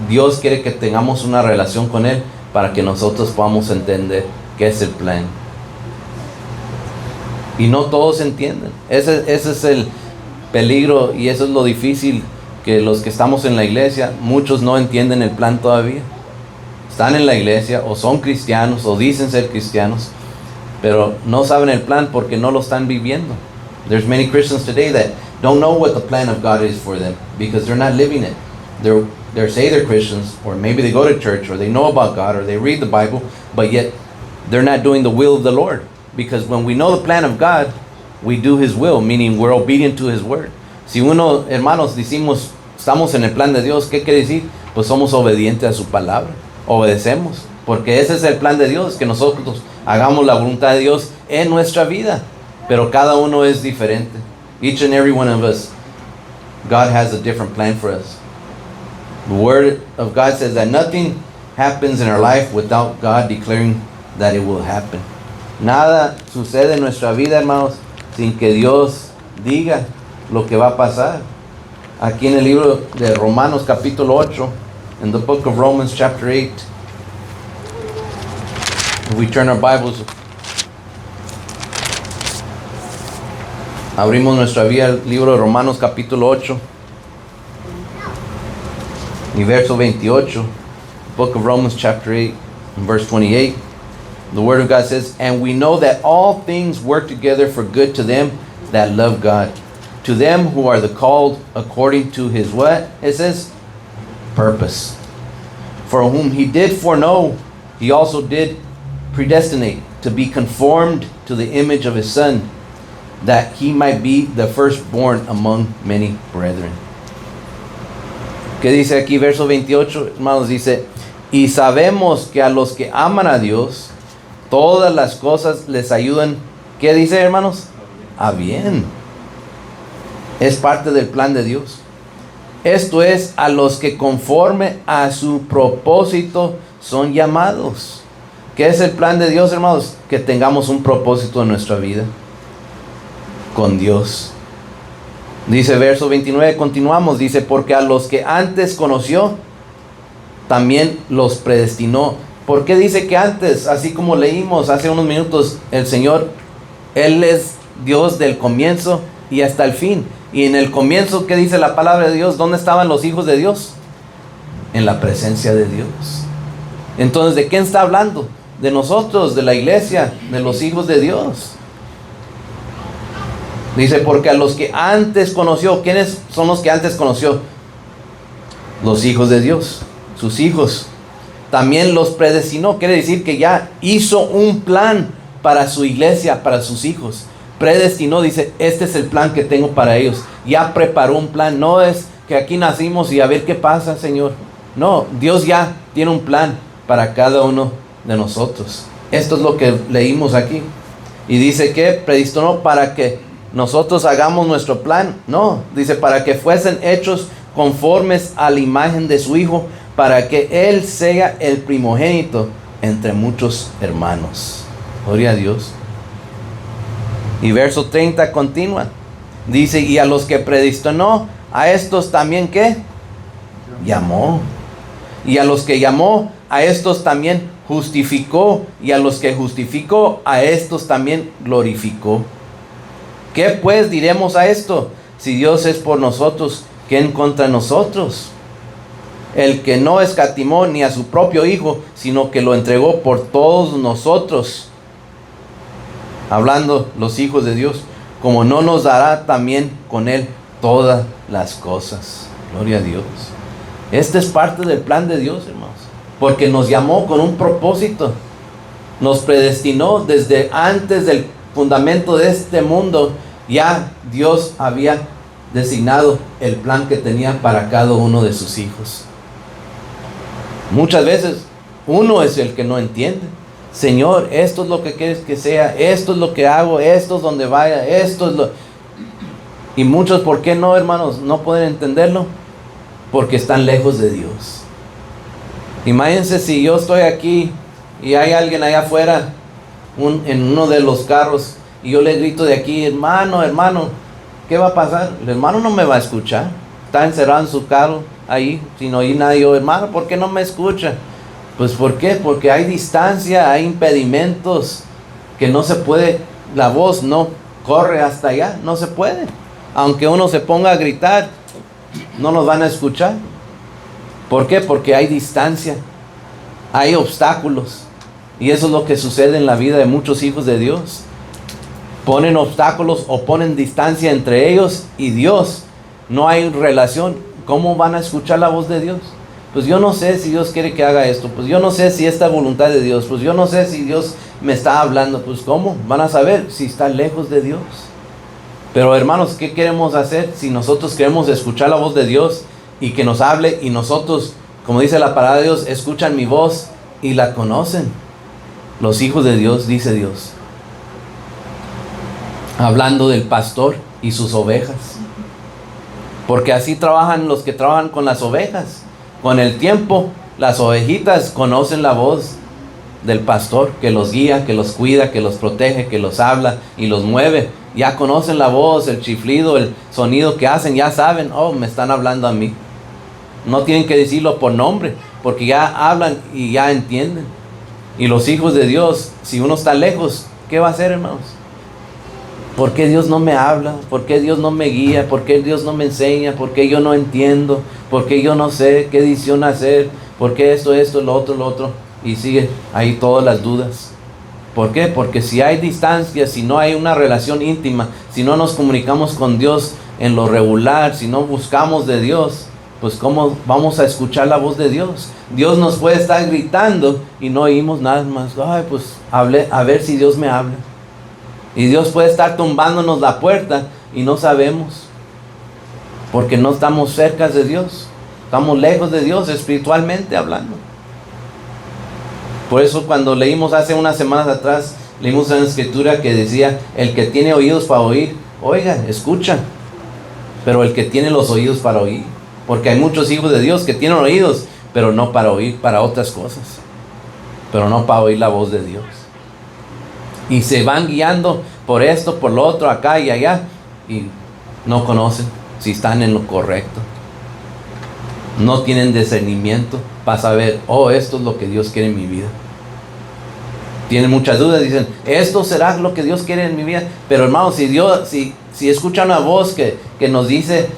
Dios quiere que tengamos una relación con Él para que nosotros podamos entender qué es el plan. Y no todos entienden. Ese es el peligro y eso es lo difícil, que los que estamos en la iglesia, muchos no entienden el plan todavía. Están en la iglesia o son cristianos o dicen ser cristianos, pero no saben el plan porque no lo están viviendo. There's many Christians today that don't know what the plan of God is for them because they're not living it. They say they're Christians, or maybe they go to church, or they know about God, or they read the Bible, but yet they're not doing the will of the Lord. Because when we know the plan of God, we do His will, meaning we're obedient to His word. Si uno, hermanos, decimos, estamos en el plan de Dios, ¿qué quiere decir? Pues somos obedientes a su palabra, obedecemos, porque ese es el plan de Dios, que nosotros hagamos la voluntad de Dios en nuestra vida, pero cada uno es diferente. Each and every one of us, God has a different plan for us. The word of God says that nothing happens in our life without God declaring that it will happen. Nada sucede en nuestra vida, hermanos, sin que Dios diga lo que va a pasar. Aquí en el libro de Romanos capítulo 8, in the book of Romans chapter 8, if we turn our Bibles, abrimos nuestra Biblia al libro de Romanos capítulo 8 y verso 28, book of Romans chapter 8 and verse 28. The word of God says, and we know that all things work together for good to them that love God, to them who are the called according to His what? It says, purpose. For whom He did foreknow, He also did predestinate to be conformed to the image of His Son, that He might be the firstborn among many brethren. ¿Qué dice aquí verso 28, hermanos? Dice, y sabemos que a los que aman a Dios, todas las cosas les ayudan. ¿Qué dice, hermanos? A bien. Es parte del plan de Dios. Esto es, a los que conforme a su propósito son llamados. ¿Qué es el plan de Dios, hermanos? Que tengamos un propósito en nuestra vida con Dios. Dice verso 29, continuamos, dice, porque a los que antes conoció, también los predestinó. ¿Por qué dice que antes? Así como leímos hace unos minutos, el Señor, Él es Dios del comienzo y hasta el fin. Y en el comienzo, ¿qué dice la palabra de Dios? ¿Dónde estaban los hijos de Dios? En la presencia de Dios. Entonces, ¿de quién está hablando? De nosotros, de la iglesia, de los hijos de Dios. Dice, porque a los que antes conoció, ¿quiénes son los que antes conoció? Los hijos de Dios, sus hijos. También los predestinó, quiere decir que ya hizo un plan para su iglesia, para sus hijos. Predestinó, dice, este es el plan que tengo para ellos. Ya preparó un plan, no es que aquí nacimos y a ver qué pasa, Señor. No, Dios ya tiene un plan para cada uno de nosotros. Esto es lo que leímos aquí. Y dice que predestinó para que nosotros hagamos nuestro plan. No, dice para que fuesen hechos conformes a la imagen de su Hijo, para que Él sea el primogénito entre muchos hermanos. Gloria a Dios. Y verso 30 continúa. Dice, y a los que predestinó, a estos también, ¿qué? Llamó. Y a los que llamó, a estos también justificó. Y a los que justificó, a estos también glorificó. ¿Qué pues diremos a esto? Si Dios es por nosotros, ¿quién contra nosotros? El que no escatimó ni a su propio Hijo, sino que lo entregó por todos nosotros. Hablando los hijos de Dios, como no nos dará también con Él todas las cosas. Gloria a Dios. Este es parte del plan de Dios, hermanos, porque nos llamó con un propósito. Nos predestinó desde antes del fundamento de este mundo. Ya Dios había designado el plan que tenía para cada uno de sus hijos. Muchas veces uno es el que no entiende. Señor, esto es lo que quieres que sea, esto es lo que hago, esto es donde vaya, esto es lo... Y muchos, ¿por qué no, hermanos? No pueden entenderlo porque están lejos de Dios. Imagínense si yo estoy aquí y hay alguien allá afuera en uno de los carros y yo le grito de aquí, hermano, ¿qué va a pasar? El hermano no me va a escuchar, está encerrado en su carro, ahí sin oír nada. Y yo, hermano, ¿por qué no me escucha? Pues ¿por qué? Porque hay distancia, hay impedimentos que no se puede, la voz no corre hasta allá, no se puede. Aunque uno se ponga a gritar, no nos van a escuchar. ¿Por qué? Porque hay distancia, hay obstáculos. Y eso es lo que sucede en la vida de muchos hijos de Dios. Ponen obstáculos o ponen distancia entre ellos y Dios. No hay relación. ¿Cómo van a escuchar la voz de Dios? Pues yo no sé si Dios quiere que haga esto. Pues yo no sé si esta voluntad de Dios. Pues yo no sé si Dios me está hablando. Pues ¿cómo van a saber si está lejos de Dios? Pero hermanos, ¿qué queremos hacer si nosotros queremos escuchar la voz de Dios y que nos hable? Y nosotros, como dice la palabra de Dios, escuchan mi voz y la conocen. Los hijos de Dios, dice Dios. Hablando del pastor y sus ovejas. Porque así trabajan los que trabajan con las ovejas. Con el tiempo, las ovejitas conocen la voz del pastor que los guía, que los cuida, que los protege, que los habla y los mueve. Ya conocen la voz, el chiflido, el sonido que hacen. Ya saben, oh, me están hablando a mí. No tienen que decirlo por nombre, porque ya hablan y ya entienden. Y los hijos de Dios, si uno está lejos, ¿qué va a hacer, hermanos? ¿Por qué Dios no me habla? ¿Por qué Dios no me guía? ¿Por qué Dios no me enseña? ¿Por qué yo no entiendo? ¿Por qué yo no sé qué decisión hacer? ¿Por qué esto, lo otro? Y sigue ahí todas las dudas. ¿Por qué? Porque si hay distancia, si no hay una relación íntima, si no nos comunicamos con Dios en lo regular, si no buscamos de Dios, pues ¿cómo vamos a escuchar la voz de Dios? Dios nos puede estar gritando y no oímos nada más. Ay, pues hablé, a ver si Dios me habla. Y Dios puede estar tumbándonos la puerta y no sabemos. Porque no estamos cerca de Dios. Estamos lejos de Dios espiritualmente hablando. Por eso cuando leímos hace unas semanas atrás, leímos una escritura que decía, el que tiene oídos para oír, oiga, escucha. Pero el que tiene los oídos para oír. Porque hay muchos hijos de Dios que tienen oídos, pero no para oír, para otras cosas. Pero no para oír la voz de Dios. Y se van guiando por esto, por lo otro, acá y allá. Y no conocen si están en lo correcto. No tienen discernimiento para saber, oh, esto es lo que Dios quiere en mi vida. Tienen muchas dudas, dicen, esto será lo que Dios quiere en mi vida. Pero hermanos, si escucha una voz que nos dice,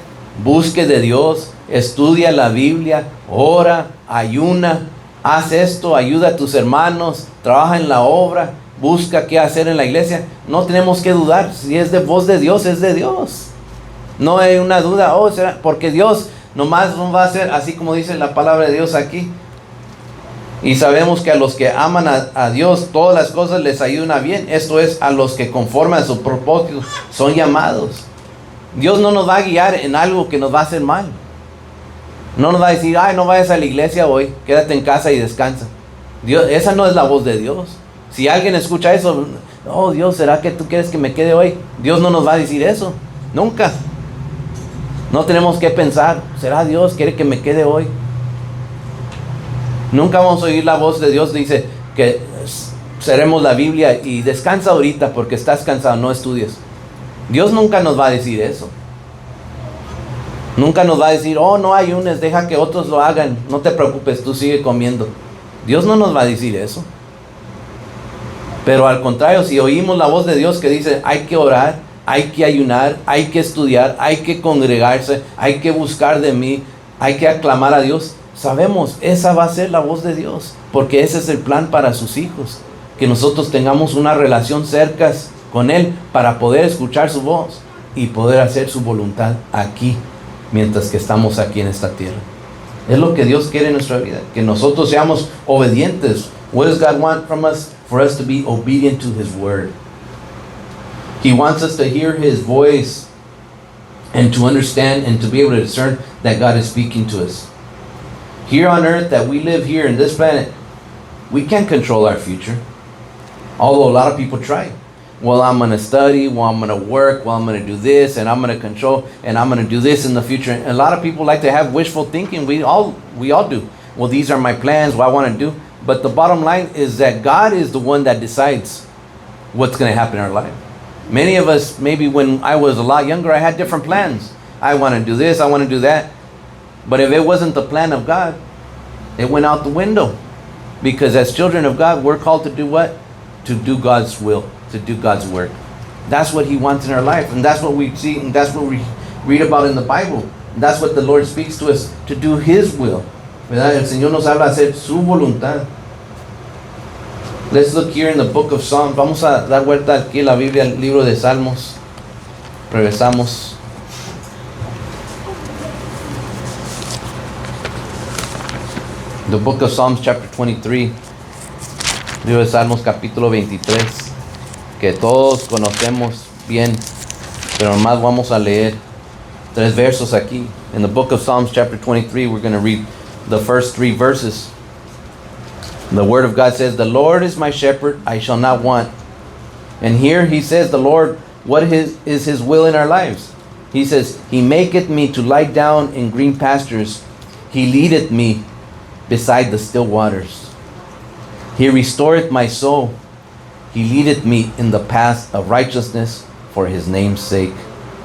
busque de Dios, estudia la Biblia, ora, ayuna, haz esto, ayuda a tus hermanos, trabaja en la obra, busca qué hacer en la iglesia, no tenemos que dudar. Si es de voz de Dios, es de Dios. No hay una duda, oh, será, porque Dios nomás no va a hacer así como dice la palabra de Dios aquí. Y sabemos que a los que aman a Dios, todas las cosas les ayudan a bien. Esto es, a los que conforme a su propósito son llamados. Dios no nos va a guiar en algo que nos va a hacer mal. No nos va a decir, ay, no vayas a la iglesia hoy, quédate en casa y descansa. Dios, esa no es la voz de Dios. Si alguien escucha eso, oh Dios, ¿será que tú quieres que me quede hoy? Dios no nos va a decir eso, nunca. No tenemos que pensar, ¿será Dios quiere que me quede hoy? Nunca vamos a oír la voz de Dios, dice que seremos la Biblia y descansa ahorita porque estás cansado, no estudies. Dios nunca nos va a decir eso. Nunca nos va a decir, oh, no ayunes, deja que otros lo hagan, no te preocupes, tú sigue comiendo. Dios no nos va a decir eso. Pero al contrario, si oímos la voz de Dios que dice, hay que orar, hay que ayunar, hay que estudiar, hay que congregarse, hay que buscar de mí, hay que aclamar a Dios, sabemos, esa va a ser la voz de Dios, porque ese es el plan para sus hijos, que nosotros tengamos una relación cerca con Él para poder escuchar su voz y poder hacer su voluntad aquí, mientras que estamos aquí en esta tierra. Es lo que Dios quiere en nuestra vida, que nosotros seamos obedientes. What does God want from us? For us to be obedient to His word. He wants us to hear His voice and to understand and to be able to discern that God is speaking to us. Here on earth, that we live here in this planet, we can't control our future. Although a lot of people try. Well, I'm going to study, well, I'm going to work, well, I'm going to do this, and I'm going to control, and I'm going to do this in the future. And a lot of people like to have wishful thinking. We all do. Well, these are my plans, what I want to do. But the bottom line is that God is the one that decides what's going to happen in our life. Many of us, maybe when I was a lot younger, I had different plans. I want to do this, I want to do that. But if it wasn't the plan of God, it went out the window. Because as children of God, we're called to do what? To do God's will, to do God's work. That's what He wants in our life. And that's what we see, and that's what we read about in the Bible. And that's what the Lord speaks to us, to do His will. ¿Verdad? El Señor nos habla hacer su voluntad. Let's look here in the book of Psalms. Vamos a dar vuelta aquí en la Biblia, el libro de Salmos. Regresamos. The book of Psalms chapter 23. Libro de Salmos capítulo 23. Que todos conocemos bien, pero más vamos a leer 3 versos aquí. In the book of Psalms chapter 23, we're going to read the first 3 verses. The word of God says, "The Lord is my shepherd, I shall not want." And here he says, the Lord, what is His will in our lives? He says, "He maketh me to lie down in green pastures. He leadeth me beside the still waters. He restoreth my soul. He leadeth me in the path of righteousness for His name's sake."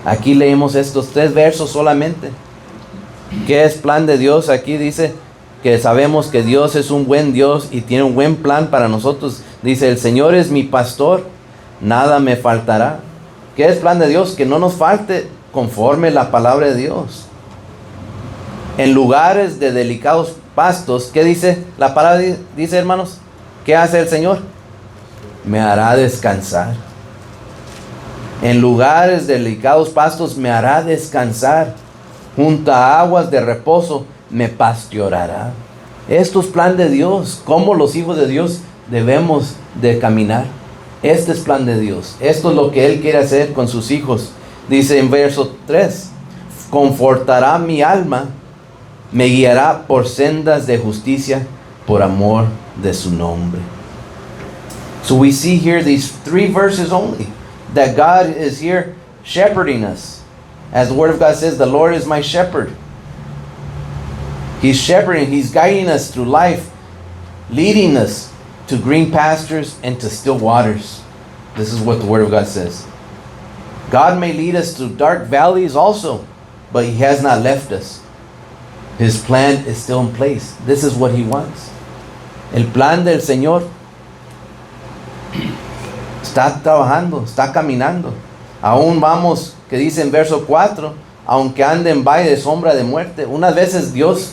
Aquí leemos estos 3 versos solamente. ¿Qué es plan de Dios? Aquí dice que sabemos que Dios es un buen Dios y tiene un buen plan para nosotros. Dice, el Señor es mi pastor, nada me faltará. ¿Qué es plan de Dios? Que no nos falte conforme la palabra de Dios. En lugares de delicados pastos, ¿qué dice la palabra? Dice, hermanos, ¿qué hace el Señor? Me hará descansar. En lugares de delicados pastos me hará descansar. Junto a aguas de reposo me pastoreará. Esto es plan de Dios. Como los hijos de Dios debemos de caminar. Este es plan de Dios. Esto es lo que Él quiere hacer con sus hijos. Dice en verso 3, confortará mi alma, me guiará por sendas de justicia, por amor de su nombre. So we see here these 3 verses only, that God is here shepherding us. As the word of God says, the Lord is my shepherd. He's shepherding, He's guiding us through life, leading us to green pastures and to still waters. This is what the word of God says. God may lead us through dark valleys also, but He has not left us. His plan is still in place. This is what He wants. El plan del Señor está trabajando, está caminando. Aún vamos, que dice en verso 4, aunque ande en valle de sombra de muerte. Unas veces Dios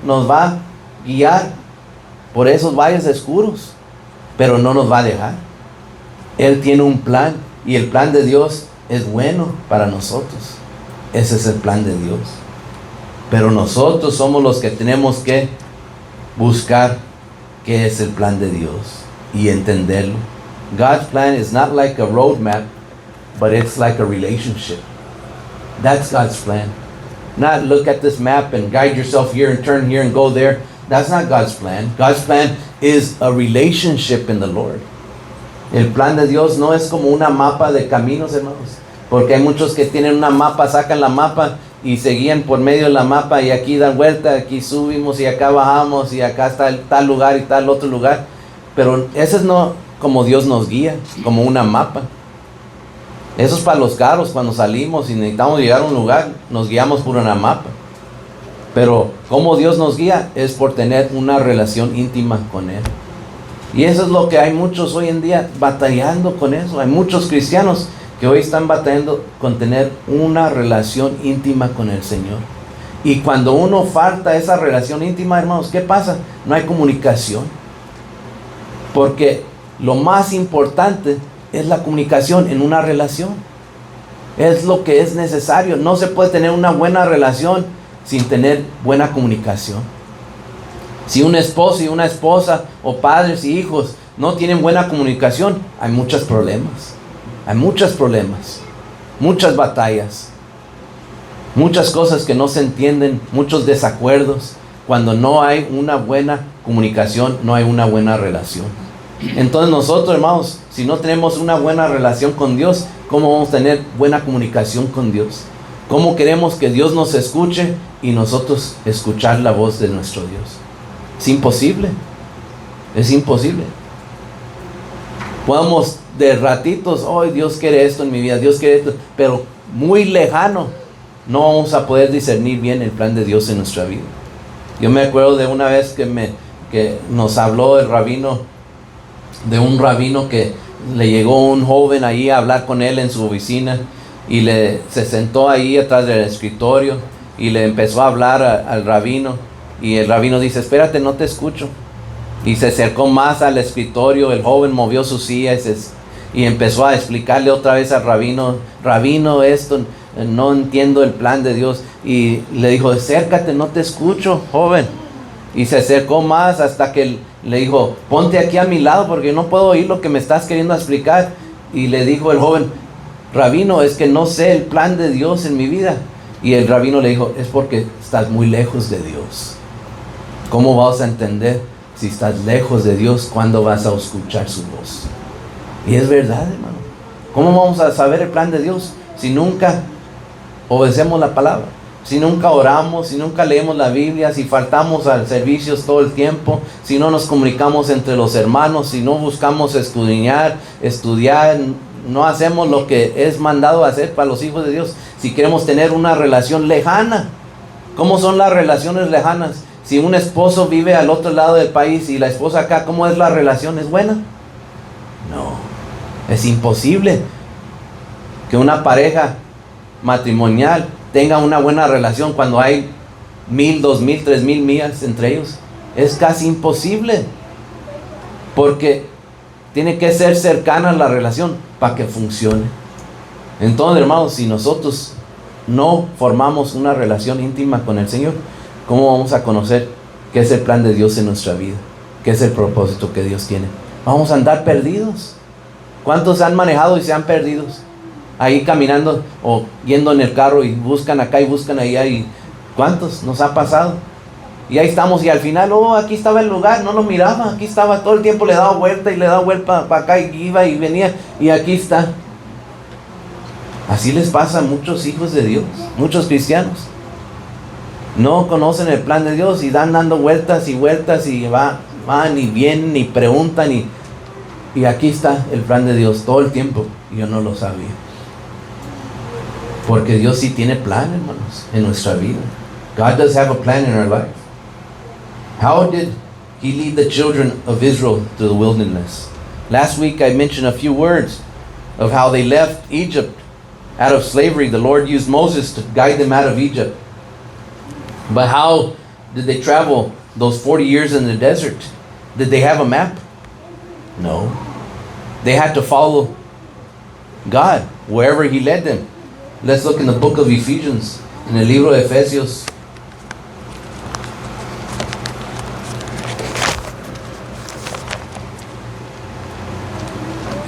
nos va a guiar por esos valles oscuros, pero no nos va a dejar. Él tiene un plan y el plan de Dios es bueno para nosotros. Ese es el plan de Dios. Pero nosotros somos los que tenemos que buscar qué es el plan de Dios y entenderlo. God's plan is not like a roadmap, but it's like a relationship. That's God's plan. Not look at this map and guide yourself here and turn here and go there. That's not God's plan. God's plan is a relationship in the Lord. El plan de Dios no es como una mapa de caminos, hermanos. Porque hay muchos que tienen una mapa, sacan la mapa y se guían por medio de la mapa y aquí dan vuelta, aquí subimos y acá bajamos y acá está el tal lugar y tal otro lugar. Pero eso es no como Dios nos guía, como una mapa. Eso es para los carros, cuando salimos y necesitamos llegar a un lugar, nos guiamos por una mapa. Pero como Dios nos guía es por tener una relación íntima con Él. Y eso es lo que hay muchos hoy en día batallando con eso. Hay muchos cristianos que hoy están batallando con tener una relación íntima con el Señor. Y cuando uno falta esa relación íntima, hermanos, ¿qué pasa? No hay comunicación. Porque lo más importante es la comunicación en una relación. Es lo que es necesario. No se puede tener una buena relación sin tener buena comunicación. Si un esposo y una esposa o padres y hijos no tienen buena comunicación, hay muchos problemas. Hay muchos problemas, muchas batallas, muchas cosas que no se entienden, muchos desacuerdos. Cuando no hay una buena comunicación, no hay una buena relación. Entonces nosotros, hermanos, si no tenemos una buena relación con Dios, ¿cómo vamos a tener buena comunicación con Dios? ¿Cómo queremos que Dios nos escuche y nosotros escuchar la voz de nuestro Dios? Es imposible. Es imposible. Podemos de ratitos, oh, Dios quiere esto en mi vida, Dios quiere esto, pero muy lejano no vamos a poder discernir bien el plan de Dios en nuestra vida. Yo me acuerdo de una vez que nos habló el rabino, de un rabino que le llegó un joven ahí a hablar con él en su oficina y se sentó ahí atrás del escritorio y le empezó a hablar al rabino, y el rabino dice: espérate, no te escucho. Y se acercó más al escritorio, el joven movió su silla y empezó a explicarle otra vez al rabino: rabino, esto no entiendo el plan de Dios. Y le dijo: acércate, no te escucho, joven. Y se acercó más hasta que le dijo: ponte aquí a mi lado porque no puedo oír lo que me estás queriendo explicar. Y le dijo el joven: rabino, es que no sé el plan de Dios en mi vida. Y el rabino le dijo: es porque estás muy lejos de Dios. ¿Cómo vas a entender si estás lejos de Dios? ¿Cuándo vas a escuchar su voz? Y es verdad, hermano. ¿Cómo vamos a saber el plan de Dios si nunca obedecemos la palabra? Si nunca oramos, si nunca leemos la Biblia, si faltamos a servicios todo el tiempo, si no nos comunicamos entre los hermanos, si no buscamos escudriñar, estudiar, no hacemos lo que es mandado hacer para los hijos de Dios. Si queremos tener una relación lejana, ¿cómo son las relaciones lejanas? Si un esposo vive al otro lado del país y la esposa acá, ¿cómo es la relación? ¿Es buena? No, es imposible que una pareja matrimonial tenga una buena relación cuando hay 1000, 2000, 3000 millas entre ellos. Es casi imposible, porque tiene que ser cercana la relación para que funcione. Entonces, hermanos, si nosotros no formamos una relación íntima con el Señor, ¿cómo vamos a conocer qué es el plan de Dios en nuestra vida? ¿Qué es el propósito que Dios tiene? Vamos a andar perdidos. ¿Cuántos han manejado y se han perdido? Ahí caminando o yendo en el carro y buscan acá y buscan allá. ¿Y cuántos nos ha pasado? Y ahí estamos y al final, aquí estaba el lugar, no lo miraba, aquí estaba, todo el tiempo le daba vuelta y le daba vuelta para acá y iba y venía y aquí está. Así les pasa a muchos hijos de Dios, muchos cristianos. No conocen el plan de Dios y dan dando vueltas y vueltas y van y vienen y preguntan y aquí está el plan de Dios todo el tiempo. Y yo no lo sabía. Porque Dios sí tiene plan, hermanos, en nuestra vida. God does have a plan in our life. How did He lead the children of Israel through the wilderness? Last week I mentioned a few words of how they left Egypt out of slavery. The Lord used Moses to guide them out of Egypt. But how did they travel those 40 years in the desert? Did they have a map? No. They had to follow God wherever He led them. Let's look in the book of Ephesians, en el libro de Efesios.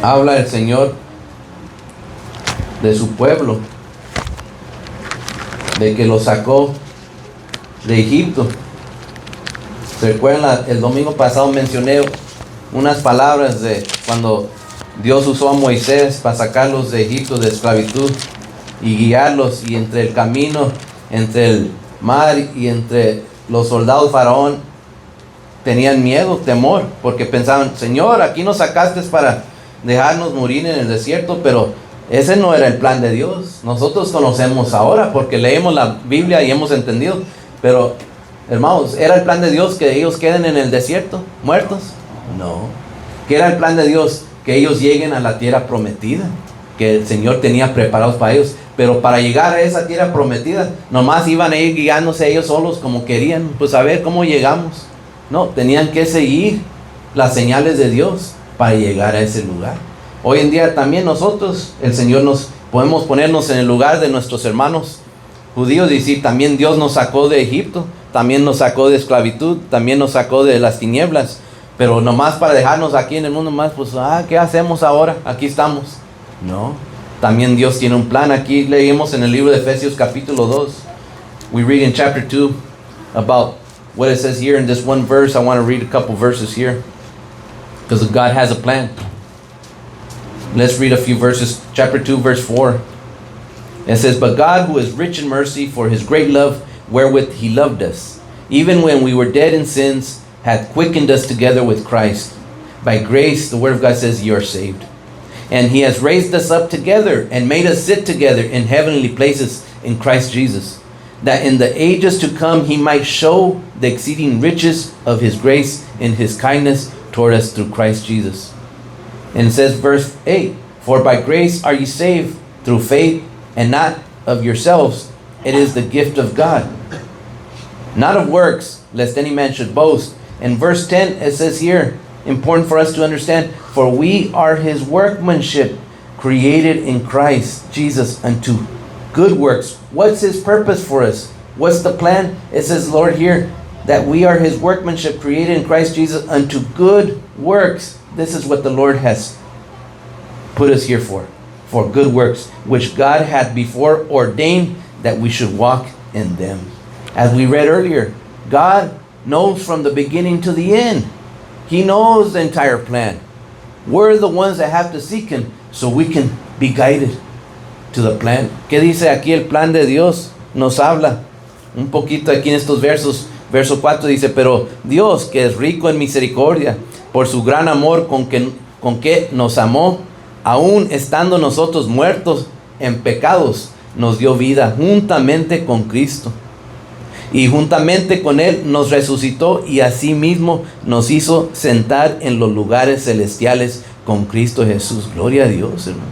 Habla el Señor de su pueblo, de que lo sacó de Egipto. ¿Se recuerdan? El domingo pasado mencioné unas palabras de cuando Dios usó a Moisés para sacarlos de Egipto de esclavitud y guiarlos, y entre el camino, entre el mar y entre los soldados de Faraón tenían miedo, temor, porque pensaban: Señor, aquí nos sacaste para dejarnos morir en el desierto, pero ese no era el plan de Dios. Nosotros conocemos ahora porque leemos la Biblia y hemos entendido, pero hermanos, ¿era el plan de Dios que ellos queden en el desierto muertos? No. ¿Qué era el plan de Dios? Que ellos lleguen a la tierra prometida, que el Señor tenía preparados para ellos. Pero para llegar a esa tierra prometida, nomás iban a ir guiándose ellos solos como querían, pues a ver cómo llegamos. No, tenían que seguir las señales de Dios para llegar a ese lugar. Hoy en día también nosotros, el Señor podemos ponernos en el lugar de nuestros hermanos judíos y decir: también Dios nos sacó de Egipto, también nos sacó de esclavitud, también nos sacó de las tinieblas, pero nomás para dejarnos aquí en el mundo más, pues, ¿qué hacemos ahora? Aquí estamos. No, también Dios tiene un plan. Aquí leímos en el libro de Efesios capítulo 2. We read in chapter 2 about what it says here in this one verse. I want to read a couple verses here because God has a plan. Let's read a few verses. Chapter 2 verse 4. It says, "But God, who is rich in mercy, for His great love wherewith He loved us, even when we were dead in sins, hath quickened us together with Christ. By grace," the Word of God says, "you are saved. And He has raised us up together and made us sit together in heavenly places in Christ Jesus, that in the ages to come he might show the exceeding riches of his grace in his kindness toward us through Christ Jesus. And it says, verse 8, for by grace are ye saved through faith, and not of yourselves. It is the gift of God, not of works, lest any man should boast. In verse 10, it says here, important for us to understand, for we are his workmanship, created in Christ Jesus unto good works. What's his purpose for us? What's the plan? It says, Lord, here, that we are his workmanship, created in Christ Jesus unto good works. This is what the Lord has put us here for good works, which God had before ordained that we should walk in them. As we read earlier, God knows from the beginning to the end. He knows the entire plan. We're the ones that have to seek him so we can be guided to the plan. ¿Qué dice aquí el plan de Dios? Nos habla un poquito aquí en estos versos. Verso 4 dice, pero Dios, que es rico en misericordia, por su gran amor con que nos amó, aún estando nosotros muertos en pecados, nos dio vida juntamente con Cristo. Y juntamente con él nos resucitó y asimismo nos hizo sentar en los lugares celestiales con Cristo Jesús. Gloria a Dios, hermanos.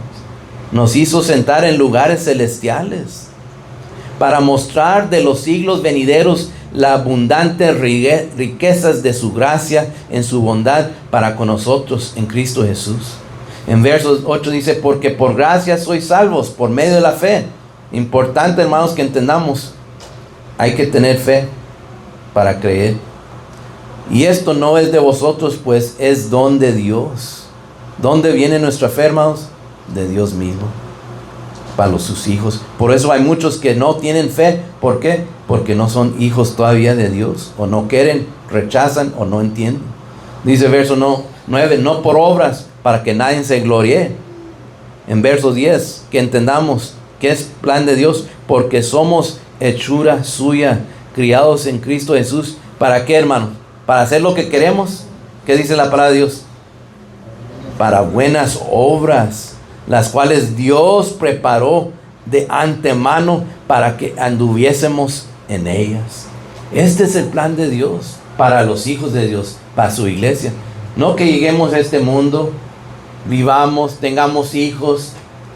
Nos hizo sentar en lugares celestiales para mostrar de los siglos venideros la abundante riquezas de su gracia en su bondad para con nosotros en Cristo Jesús. En versos 8 dice, porque por gracia sois salvos por medio de la fe. Importante, hermanos, que entendamos, hay que tener fe para creer. Y esto no es de vosotros, pues es don de Dios. ¿Dónde viene nuestra fe, hermanos? De Dios mismo, para sus hijos. Por eso hay muchos que no tienen fe. ¿Por qué? Porque no son hijos todavía de Dios, o no quieren, rechazan o no entienden. Dice verso 9, no por obras, para que nadie se gloríe. En verso 10, que entendamos que es plan de Dios, porque somos hechura suya, criados en Cristo Jesús. ¿Para qué, hermano? ¿Para hacer lo que queremos? ¿Qué dice la palabra de Dios? Para buenas obras, las cuales Dios preparó de antemano para que anduviésemos en ellas. Este es el plan de Dios para los hijos de Dios, para su iglesia. No que lleguemos a este mundo, vivamos, tengamos hijos,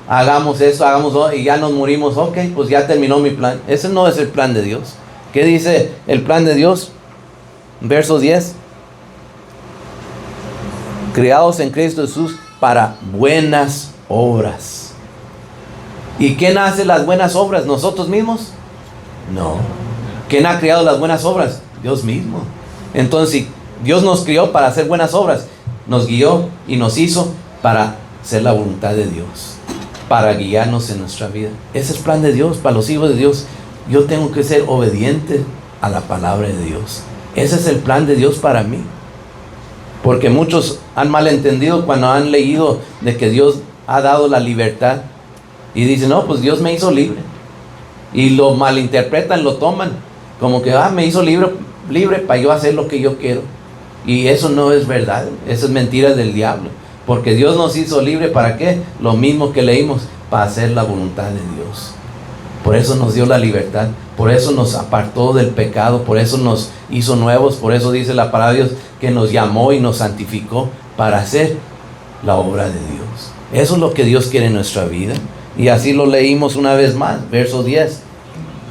hagamos eso, hagamos y ya nos morimos. Ok, pues ya terminó mi plan. Ese no es el plan de Dios. ¿Qué dice el plan de Dios? Verso 10. Criados en Cristo Jesús para buenas obras. ¿Y quién hace las buenas obras? ¿Nosotros mismos? No. ¿Quién ha creado las buenas obras? Dios mismo. Entonces, si Dios nos crió para hacer buenas obras, nos guió y nos hizo para hacer la voluntad de Dios, para guiarnos en nuestra vida. Ese es el plan de Dios para los hijos de Dios. Yo tengo que ser obediente a la palabra de Dios. Ese es el plan de Dios para mí. Porque muchos han malentendido cuando han leído de que Dios ha dado la libertad. Y dicen, no, pues Dios me hizo libre. Y lo malinterpretan, lo toman como que, me hizo libre para yo hacer lo que yo quiero. Y eso no es verdad. Eso es mentira del diablo. Porque Dios nos hizo libre, ¿para qué? Lo mismo que leímos, para hacer la voluntad de Dios. Por eso nos dio la libertad. Por eso nos apartó del pecado. Por eso nos hizo nuevos. Por eso dice la palabra de Dios que nos llamó y nos santificó para hacer la obra de Dios. Eso es lo que Dios quiere en nuestra vida. Y así lo leímos una vez más. Verso 10.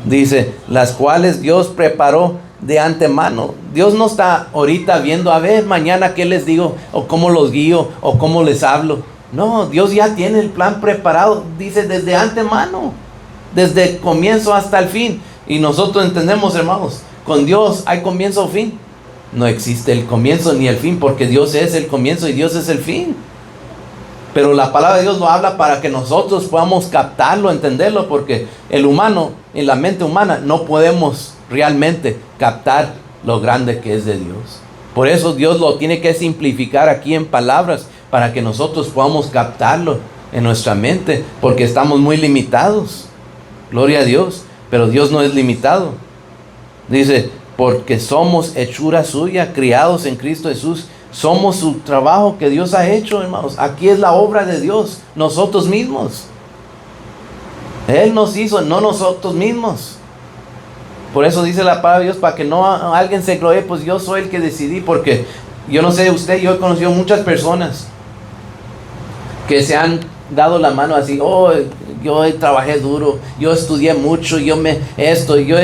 Dice, las cuales Dios preparó de antemano. Dios no está ahorita viendo, a ver, mañana qué les digo, o cómo los guío, o cómo les hablo. No, Dios ya tiene el plan preparado. Dice, desde antemano. Desde el comienzo hasta el fin. Y nosotros entendemos, hermanos, con Dios hay comienzo o fin. No existe el comienzo ni el fin, porque Dios es el comienzo y Dios es el fin. Pero la palabra de Dios lo habla para que nosotros podamos captarlo, entenderlo, porque el humano, en la mente humana, no podemos realmente captar lo grande que es de Dios. Por eso Dios lo tiene que simplificar aquí en palabras, para que nosotros podamos captarlo en nuestra mente, porque estamos muy limitados. Gloria a Dios, pero Dios no es limitado. Dice, porque somos hechura suya, criados en Cristo Jesús. Somos su trabajo que Dios ha hecho, hermanos. Aquí es la obra de Dios, nosotros mismos. Él nos hizo, no nosotros mismos. Por eso dice la palabra de Dios, para que no alguien se gloríe, pues yo soy el que decidí, porque yo no sé usted, yo he conocido muchas personas que se han dado la mano así, oh, yo trabajé duro, yo estudié mucho, yo he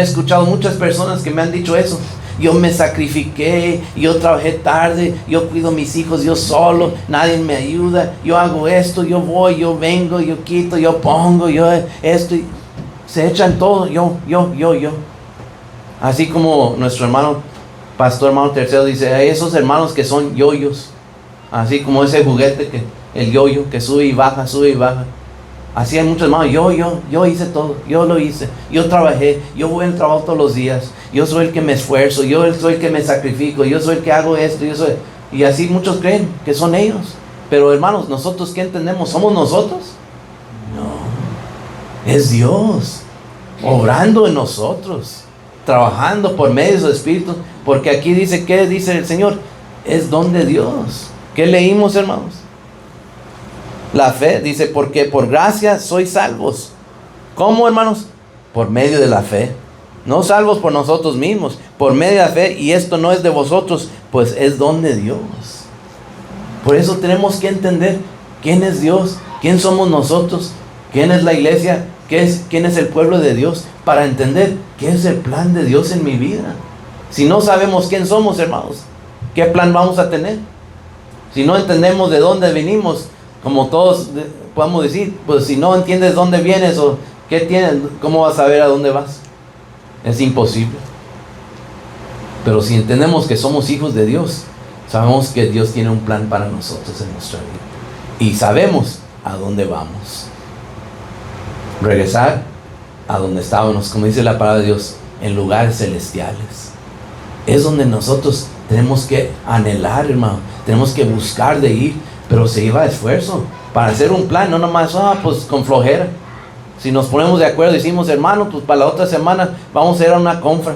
escuchado muchas personas que me han dicho eso. Yo me sacrifiqué, yo trabajé tarde, yo cuido a mis hijos yo solo, nadie me ayuda, yo hago esto, yo voy, yo vengo, yo quito, yo pongo, yo esto, y se echan todo, yo. Así como nuestro pastor hermano Tercero dice, hay esos hermanos que son yoyos, así como ese juguete el yoyo que sube y baja. Así hay muchos hermanos, yo hice todo, yo lo hice, yo trabajé, yo voy al trabajo todos los días, yo soy el que me esfuerzo, yo soy el que me sacrifico, yo soy el que hago esto, y así muchos creen que son ellos. Pero hermanos, ¿nosotros qué entendemos? ¿Somos nosotros? No, es Dios obrando en nosotros, trabajando por medio de su Espíritu, porque aquí dice, ¿qué dice el Señor? Es don de Dios. ¿Qué leímos, hermanos? La fe dice, porque por gracia sois salvos. ¿Cómo, hermanos? Por medio de la fe. No salvos por nosotros mismos, por medio de la fe, y esto no es de vosotros, pues es don de Dios. Por eso tenemos que entender quién es Dios, quién somos nosotros, quién es la iglesia, quién es el pueblo de Dios, para entender qué es el plan de Dios en mi vida. Si no sabemos quién somos, hermanos, ¿qué plan vamos a tener? Si no entendemos de dónde venimos, como todos podemos decir, pues si no entiendes dónde vienes o qué tienes, ¿cómo vas a saber a dónde vas? Es imposible. Pero si entendemos que somos hijos de Dios, sabemos que Dios tiene un plan para nosotros en nuestra vida. Y sabemos a dónde vamos. Regresar a donde estábamos, como dice la palabra de Dios, en lugares celestiales. Es donde nosotros tenemos que anhelar, hermano. Tenemos que buscar de ir, pero se lleva esfuerzo para hacer un plan, no nomás, pues con flojera. Si nos ponemos de acuerdo, decimos, hermano, pues para la otra semana vamos a ir a una confra.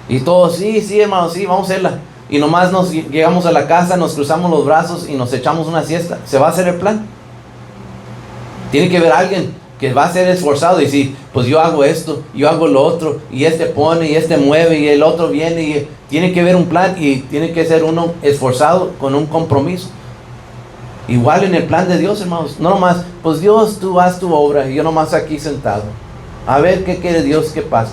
Y todos, sí, hermano, sí, vamos a hacerla. Y nomás llegamos a la casa, nos cruzamos los brazos y nos echamos una siesta. ¿Se va a hacer el plan? Tiene que haber alguien que va a ser esforzado y decir, pues yo hago esto, yo hago lo otro, y este pone, y este mueve, y el otro viene, y tiene que haber un plan, y tiene que ser uno esforzado con un compromiso. Igual en el plan de Dios, hermanos, no nomás, pues Dios, tú haz tu obra, y yo nomás aquí sentado, a ver qué quiere Dios que pase.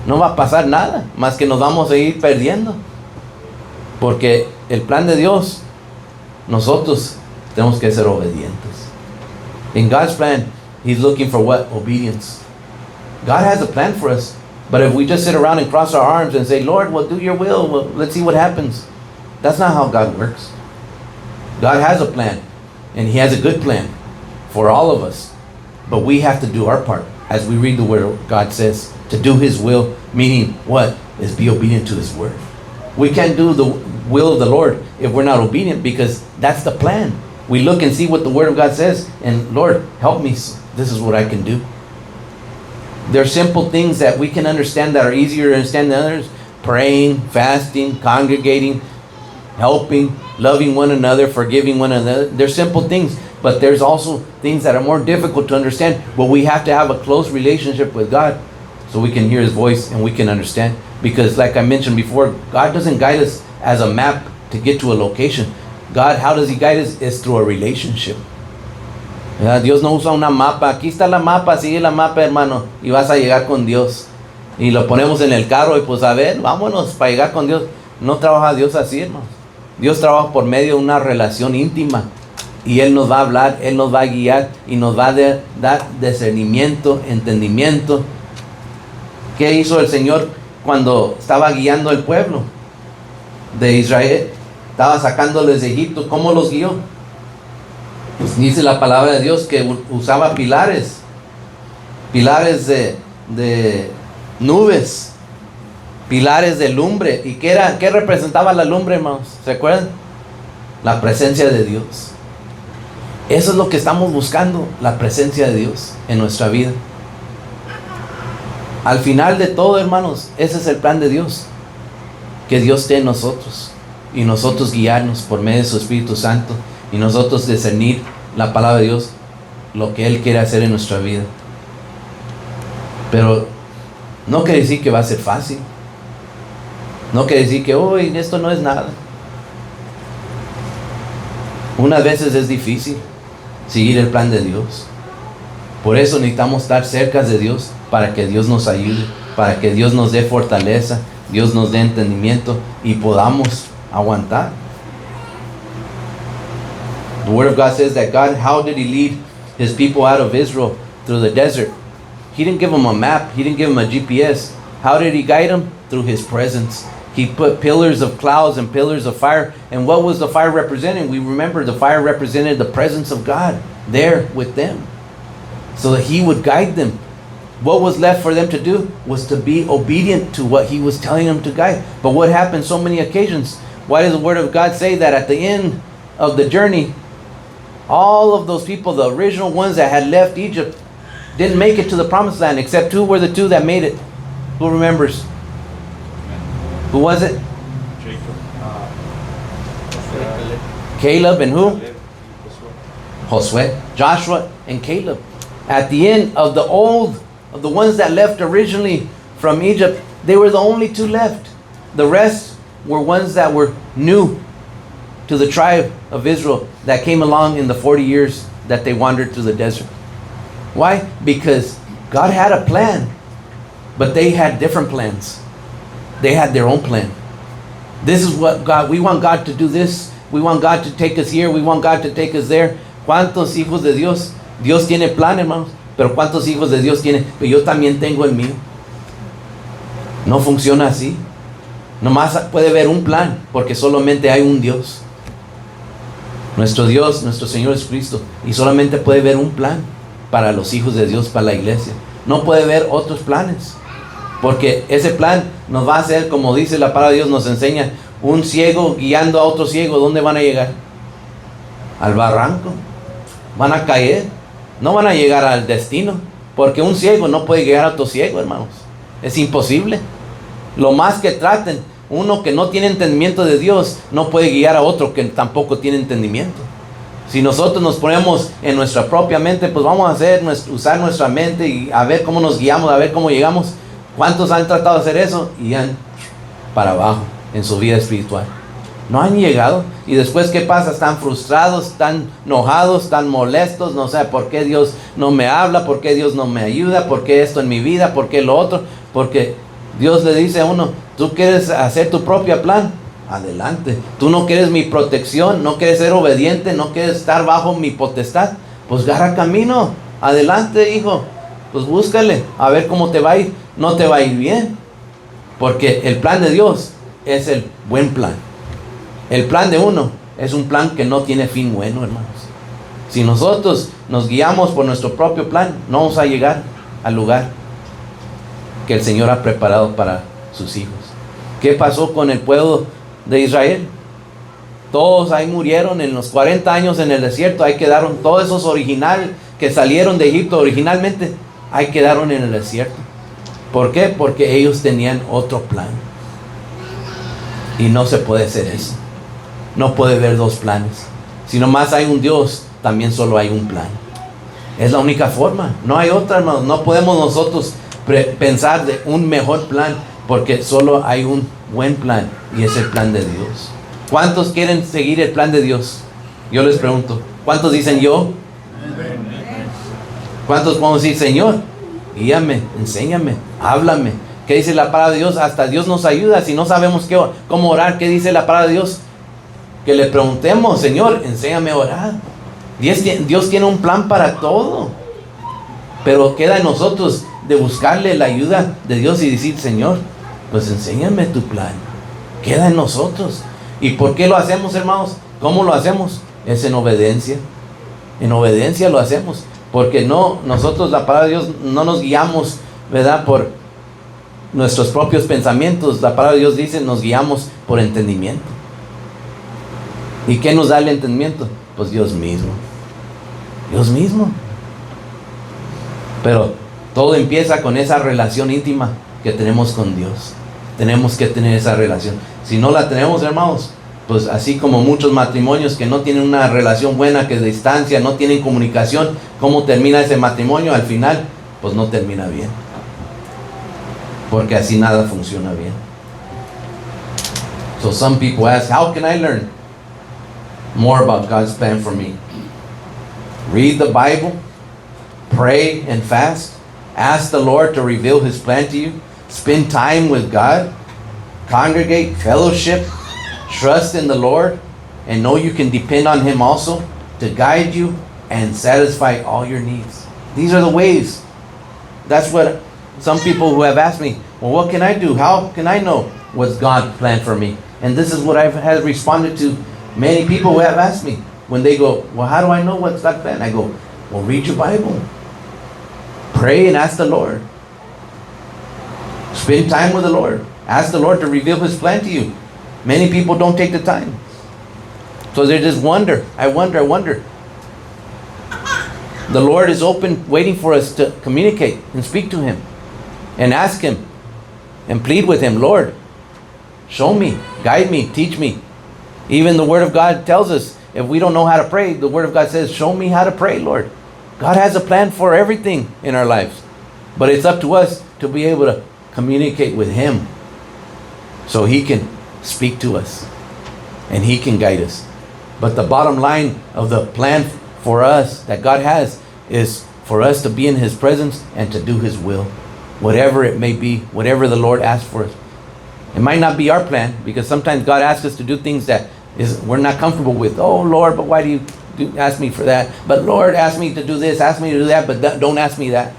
No va a pasar nada, más que nos vamos a ir perdiendo, porque el plan de Dios, nosotros tenemos que ser obedientes. In God's plan, He's looking for what? Obedience. God has a plan for us, but if we just sit around and cross our arms and say, Lord, well, do your will, well, let's see what happens. That's not how God works. God has a plan, and He has a good plan for all of us. But we have to do our part. As we read the Word, God says, to do His will, meaning what? Is be obedient to His Word. We can't do the will of the Lord if we're not obedient, because that's the plan. We look and see what the Word of God says, and Lord, help me. This is what I can do. There are simple things that we can understand that are easier to understand than others. Praying, fasting, congregating, helping, loving one another, forgiving one another. They're simple things, but there's also things that are more difficult to understand, but we have to have a close relationship with God so we can hear His voice and we can understand. Because like I mentioned before, God doesn't guide us as a map to get to a location. God, how does He guide us? Is through a relationship. Dios no usa una mapa. Aquí está la mapa, sigue la mapa, hermano, y vas a llegar con Dios. Y lo ponemos en el carro y pues a ver, vámonos para llegar con Dios. No trabaja Dios así, hermano. Dios trabaja por medio de una relación íntima. Y Él nos va a hablar, Él nos va a guiar y nos va a dar discernimiento, entendimiento. ¿Qué hizo el Señor cuando estaba guiando al pueblo de Israel? Estaba sacándoles de Egipto. ¿Cómo los guió? Pues dice la palabra de Dios que usaba pilares de nubes, pilares de lumbre. ¿Y qué representaba la lumbre, hermanos? ¿Se acuerdan? La presencia de Dios. Eso es lo que estamos buscando, la presencia de Dios en nuestra vida. Al final de todo, hermanos, ese es el plan de Dios, que Dios esté en nosotros y nosotros guiarnos por medio de su Espíritu Santo y nosotros discernir la palabra de Dios, lo que Él quiere hacer en nuestra vida. Pero no quiere decir que va a ser fácil. No quiere decir que hoy esto no es nada. Unas veces es difícil seguir el plan de Dios. Por eso necesitamos estar cerca de Dios, para que Dios nos ayude, para que Dios nos dé fortaleza, Dios nos dé entendimiento y podamos aguantar. The Word of God says that God, how did He lead His people out of Israel through the desert? He didn't give them a map. He didn't give them a GPS. How did He guide them? Through His presence. He put pillars of clouds and pillars of fire. And what was the fire representing? We remember the fire represented the presence of God there with them, so that He would guide them. What was left for them to do was to be obedient to what He was telling them to guide. But what happened so many occasions? Why does the Word of God say that at the end of the journey, all of those people, the original ones that had left Egypt, didn't make it to the promised land, except two were the two that made it? Who remembers? Who was it? Jacob. Caleb and who? Josué. Joshua and Caleb. At the end of the ones that left originally from Egypt, they were the only two left. The rest were ones that were new to the tribe of Israel that came along in the 40 years that they wandered through the desert. Why? Because God had a plan, but they had different plans. They had their own plan. This is what God, we want God to do this. We want God to take us here. We want God to take us there. ¿Cuántos hijos de Dios? Dios tiene plan, hermanos. Pero ¿cuántos hijos de Dios tiene? Pero yo también tengo el mío. No funciona así. Nomás puede haber un plan, porque solamente hay un Dios. Nuestro Dios, nuestro Señor Jesucristo. Y solamente puede haber un plan para los hijos de Dios, para la iglesia. No puede haber otros planes, porque ese plan nos va a hacer, como dice la palabra de Dios, nos enseña, un ciego guiando a otro ciego. ¿Dónde van a llegar? Al barranco. Van a caer. No van a llegar al destino, porque un ciego no puede guiar a otro ciego, hermanos. Es imposible. Lo más que traten, uno que no tiene entendimiento de Dios no puede guiar a otro que tampoco tiene entendimiento. Si nosotros nos ponemos en nuestra propia mente, pues vamos a usar nuestra mente y a ver cómo nos guiamos, a ver cómo llegamos. ¿Cuántos han tratado de hacer eso y han para abajo en su vida espiritual? No han llegado. Y después, ¿qué pasa? Están frustrados, están enojados, están molestos. No sé por qué Dios no me habla, por qué Dios no me ayuda, por qué esto en mi vida, por qué lo otro. Porque Dios le dice a uno, ¿tú quieres hacer tu propio plan? Adelante. ¿Tú no quieres mi protección? ¿No quieres ser obediente? ¿No quieres estar bajo mi potestad? Pues agarra camino. Adelante, hijo. Pues búscale. A ver cómo te va a ir. No te va a ir bien. Porque el plan de Dios es el buen plan. El plan de uno es un plan que no tiene fin bueno, hermanos. Si nosotros nos guiamos por nuestro propio plan, no vamos a llegar al lugar que el Señor ha preparado para sus hijos. ¿Qué pasó con el pueblo de Israel? Todos ahí murieron en los 40 años en el desierto. Ahí quedaron todos esos originales que salieron de Egipto originalmente. Ahí quedaron en el desierto. ¿Por qué? Porque ellos tenían otro plan. Y no se puede hacer eso. No puede haber dos planes. Si nomás hay un Dios, también solo hay un plan. Es la única forma. No hay otra, hermanos. No podemos nosotros pensar de un mejor plan, porque solo hay un buen plan, y es el plan de Dios. ¿Cuántos quieren seguir el plan de Dios? Yo les pregunto. ¿Cuántos dicen yo? ¿Cuántos podemos decir, Señor, guíame, enséñame, háblame? ¿Qué dice la palabra de Dios? Hasta Dios nos ayuda. Si no sabemos cómo orar, ¿qué dice la palabra de Dios? Que le preguntemos, Señor, enséñame a orar. Dios tiene un plan para todo. Pero queda en nosotros de buscarle la ayuda de Dios y decir, Señor, pues enséñame tu plan. Queda en nosotros. ¿Y por qué lo hacemos, hermanos? ¿Cómo lo hacemos? Es en obediencia. En obediencia lo hacemos. Porque nosotros, la palabra de Dios, no nos guiamos, ¿verdad?, por nuestros propios pensamientos. La palabra de Dios dice, nos guiamos por entendimiento. ¿Y qué nos da el entendimiento? Pues Dios mismo. Dios mismo. Pero todo empieza con esa relación íntima que tenemos con Dios. Tenemos que tener esa relación. Si no la tenemos, hermanos, pues así como muchos matrimonios que no tienen una relación buena, que de distancia, no tienen comunicación, ¿cómo termina ese matrimonio? Al final, pues no termina bien. porque así nada funciona bien. So some people ask, how can I learn more about God's plan for me? Read the Bible, pray and fast, ask the Lord to reveal His plan to you, spend time with God, congregate, fellowship, trust in the Lord, and know you can depend on Him also to guide you and satisfy all your needs. These are the ways. That's what some people who have asked me, well, what can I do? How can I know what's God's plan for me? And this is what I've had responded to many people who have asked me. When they go, well, how do I know what's God's plan? I go, well, read your Bible. Pray and ask the Lord. Spend time with the Lord. Ask the Lord to reveal His plan to you. Many people don't take the time. So they just wonder. I wonder. The Lord is open, waiting for us to communicate and speak to Him and ask Him and plead with Him, Lord, show me, guide me, teach me. Even the Word of God tells us, if we don't know how to pray, the Word of God says, show me how to pray, Lord. God has a plan for everything in our lives. But it's up to us to be able to communicate with Him so He can speak to us and He can guide us. But the bottom line of the plan for us that God has is for us to be in His presence and to do His will. Whatever it may be, whatever the Lord asks for us. It might not be our plan, because sometimes God asks us to do things that we're not comfortable with. Oh Lord, but why do you ask me for that? But Lord, ask me to do this, ask me to do that, but don't ask me that.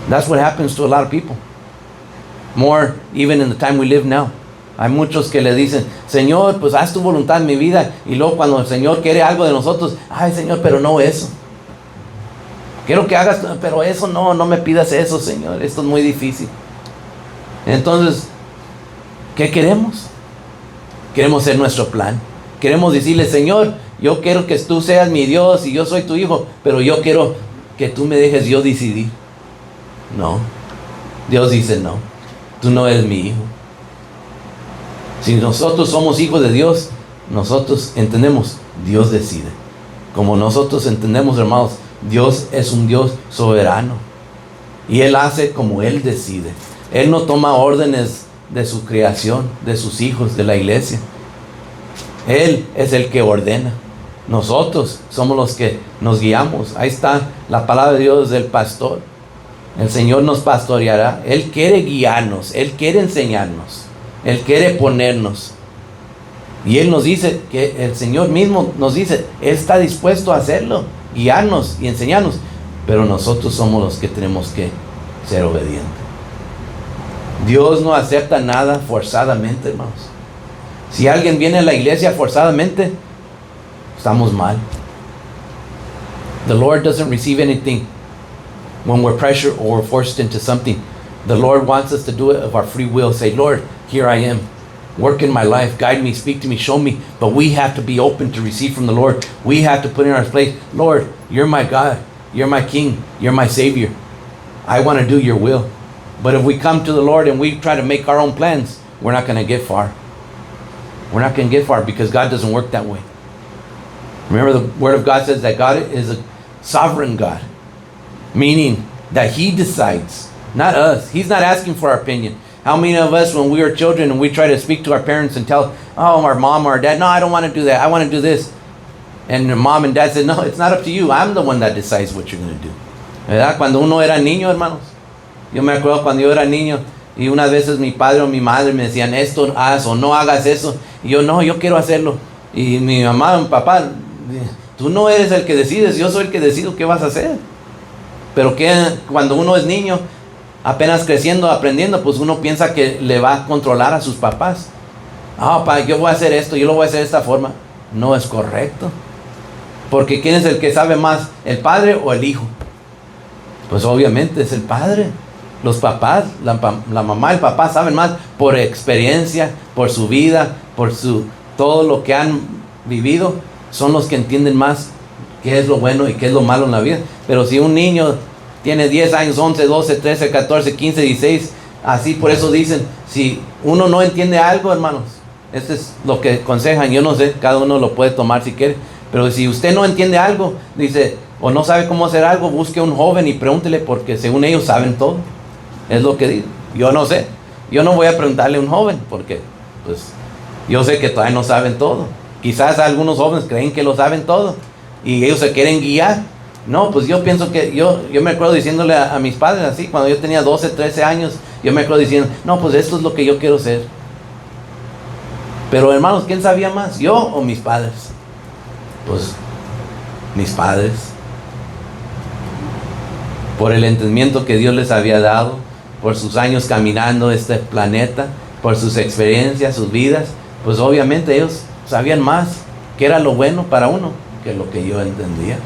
That's what happens to a lot of people. More even in the time we live now. Hay muchos que le dicen, Señor, pues haz tu voluntad en mi vida. Y luego cuando el Señor quiere algo de nosotros, ay Señor, pero no eso. Quiero que hagas, pero eso no me pidas eso, Señor. Esto es muy difícil. Entonces, ¿qué queremos? Queremos ser nuestro plan. Queremos decirle, Señor, yo quiero que tú seas mi Dios y yo soy tu hijo, pero yo quiero que tú me dejes yo decidir. No. Dios dice, no, tú no eres mi hijo. Si nosotros somos hijos de Dios, nosotros entendemos, Dios decide. Como nosotros entendemos, hermanos, Dios es un Dios soberano. Y Él hace como Él decide. Él no toma órdenes de su creación, de sus hijos, de la iglesia. Él es el que ordena. Nosotros somos los que nos guiamos. Ahí está la palabra de Dios del pastor. El Señor nos pastoreará. Él quiere guiarnos. Él quiere enseñarnos. Él quiere ponernos. Y Él nos dice que el Señor mismo nos dice, Él está dispuesto a hacerlo, guiarnos y enseñarnos. Pero nosotros somos los que tenemos que ser obedientes. Dios no acepta nada forzadamente, hermanos. Si alguien viene a la iglesia forzadamente, estamos mal. The Lord doesn't receive anything when we're pressured or we're forced into something. The Lord wants us to do it of our free will. Say, Lord, here I am. Work in my life. Guide me, speak to me, show me. But we have to be open to receive from the Lord. We have to put in our place, Lord, you're my God. You're my King. You're my Savior. I want to do your will. But if we come to the Lord and we try to make our own plans, we're not going to get far. We're not going to get far because God doesn't work that way. Remember, the Word of God says that God is a sovereign God, meaning that He decides, not us. He's not asking for our opinion. How many of us, when we were children and we try to speak to our parents and tell, oh, our mom or our dad, no, I don't want to do that. I want to do this. And your mom and dad said, no, it's not up to you. I'm the one that decides what you're going to do. ¿Verdad? Cuando uno era niño, hermanos. Yo me acuerdo cuando yo era niño y unas veces mi padre o mi madre me decían, esto haz o no hagas eso. Y yo, no, yo quiero hacerlo. Y mi mamá, mi papá, tú no eres el que decides, yo soy el que decido qué vas a hacer. Pero que cuando uno es niño, apenas creciendo, aprendiendo, pues uno piensa que le va a controlar a sus papás. Papá, yo voy a hacer esto, yo lo voy a hacer de esta forma. No es correcto. Porque ¿quién es el que sabe más? ¿El padre o el hijo? Pues obviamente es el padre. Los papás, la mamá y el papá saben más por experiencia, por su vida, por todo lo que han vivido. Son los que entienden más qué es lo bueno y qué es lo malo en la vida. Pero si un niño tiene 10 años, 11, 12, 13, 14, 15, 16, así por eso dicen, si uno no entiende algo, hermanos, esto es lo que aconsejan, yo no sé, cada uno lo puede tomar si quiere, pero si usted no entiende algo, dice, o no sabe cómo hacer algo, busque a un joven y pregúntele, porque según ellos saben todo. Es lo que digo. Yo no sé. Yo no voy a preguntarle a un joven porque pues yo sé que todavía no saben todo. Quizás algunos jóvenes creen que lo saben todo y ellos se quieren guiar. No, pues yo pienso que yo me acuerdo diciéndole a mis padres así, cuando yo tenía 12, 13 años, yo me acuerdo diciendo, no, pues esto es lo que yo quiero ser. Pero hermanos, ¿quién sabía más? ¿Yo o mis padres? Pues mis padres. Por el entendimiento que Dios les había dado, por sus años caminando este planeta, por sus experiencias, sus vidas, pues obviamente ellos sabían más qué era lo bueno para uno que lo que yo entendía.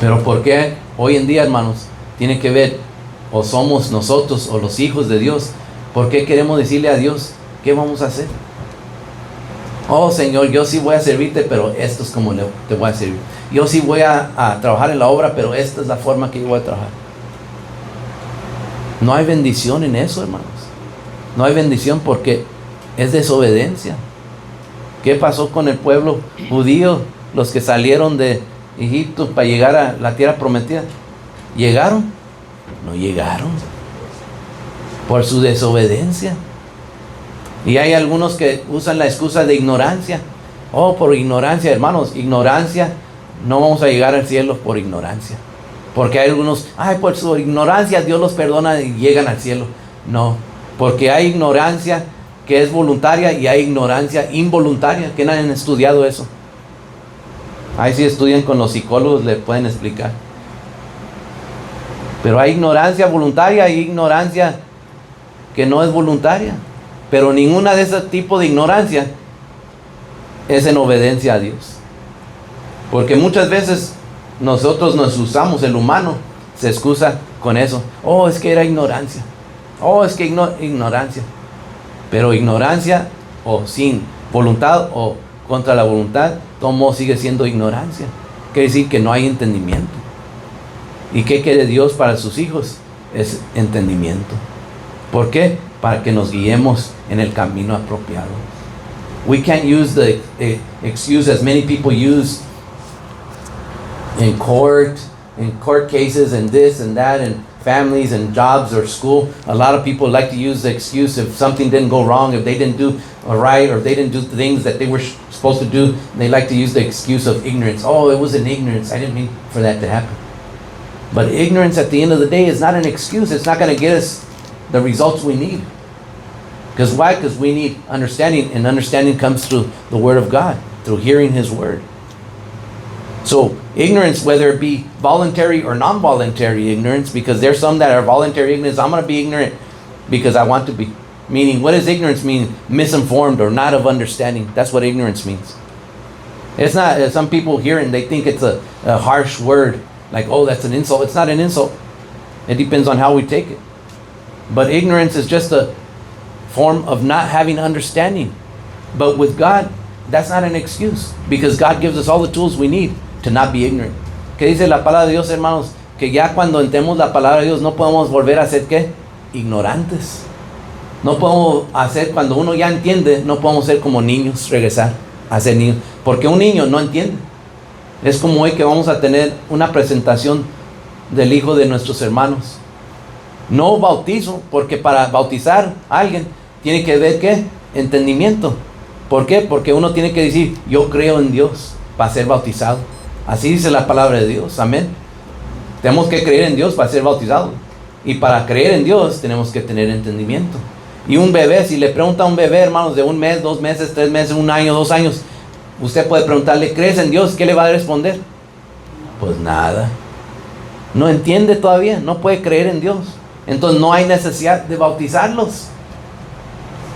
Pero ¿por qué hoy en día, hermanos, tiene que ver o somos nosotros o los hijos de Dios? ¿Por qué queremos decirle a Dios qué vamos a hacer? Oh Señor, yo sí voy a servirte, pero esto es como te voy a servir. Yo sí voy a trabajar en la obra, pero esta es la forma que yo voy a trabajar. No hay bendición en eso, hermanos. No hay bendición porque es desobediencia. ¿Qué pasó con el pueblo judío? Los que salieron de Egipto para llegar a la tierra prometida. ¿Llegaron? No llegaron. Por su desobediencia. Y hay algunos que usan la excusa de ignorancia. Oh, por ignorancia, hermanos, ignorancia. No vamos a llegar al cielo por ignorancia. Porque hay algunos, por su ignorancia Dios los perdona y llegan al cielo. No, porque hay ignorancia que es voluntaria y hay ignorancia involuntaria. ¿Quién han estudiado eso? Ahí si estudian con los psicólogos le pueden explicar. Pero hay ignorancia voluntaria y ignorancia que no es voluntaria. Pero ninguna de ese tipo de ignorancia es en obediencia a Dios. Porque muchas veces nosotros nos usamos, el humano se excusa con eso. Oh, es que era ignorancia. Oh, es que ignorancia. Pero ignorancia o sin voluntad o contra la voluntad, todo sigue siendo ignorancia. Quiere decir que no hay entendimiento. ¿Y qué quiere Dios para sus hijos? Es entendimiento. ¿Por qué? Para que nos guiemos en el camino apropiado. We can't use the excuse as many people use in court cases and this and that and families and jobs or school. A lot of people like to use the excuse if something didn't go wrong, if they didn't do right, or if they didn't do things that they were supposed to do, they like to use the excuse of ignorance. Oh, it was an ignorance. I didn't mean for that to happen. But ignorance at the end of the day is not an excuse. It's not going to get us the results we need. Because why? Because we need understanding, and understanding comes through the Word of God, through hearing His Word. So ignorance, whether it be voluntary or non-voluntary ignorance, because there's some that are voluntary ignorance. I'm going to be ignorant because I want to be. Meaning, what does ignorance mean? Misinformed or not of understanding. That's what ignorance means. It's not, some people hear it and they think it's a harsh word. Like, oh, that's an insult. It's not an insult. It depends on how we take it. But ignorance is just a form of not having understanding. But with God, that's not an excuse, because God gives us all the tools we need to not be ignorant. ¿Qué dice la palabra de Dios, hermanos? Que ya cuando entendemos la palabra de Dios no podemos volver a ser, ¿qué? Ignorantes. No podemos hacer, cuando uno ya entiende, no podemos ser como niños, regresar a ser niños. Porque un niño no entiende. Es como hoy que vamos a tener una presentación del hijo de nuestros hermanos. No bautizo, porque para bautizar a alguien tiene que ver, ¿qué? Entendimiento. ¿Por qué? Porque uno tiene que decir, yo creo en Dios para ser bautizado. Así dice la palabra de Dios. Amén. Tenemos que creer en Dios para ser bautizado. Y para creer en Dios tenemos que tener entendimiento. Y un bebé, si le pregunta a un bebé, hermanos, de 1 mes, 2 meses, 3 meses, 1 año, 2 años, usted puede preguntarle, ¿crees en Dios? ¿Qué le va a responder? Pues nada. No entiende todavía, no puede creer en Dios. Entonces no hay necesidad de bautizarlos,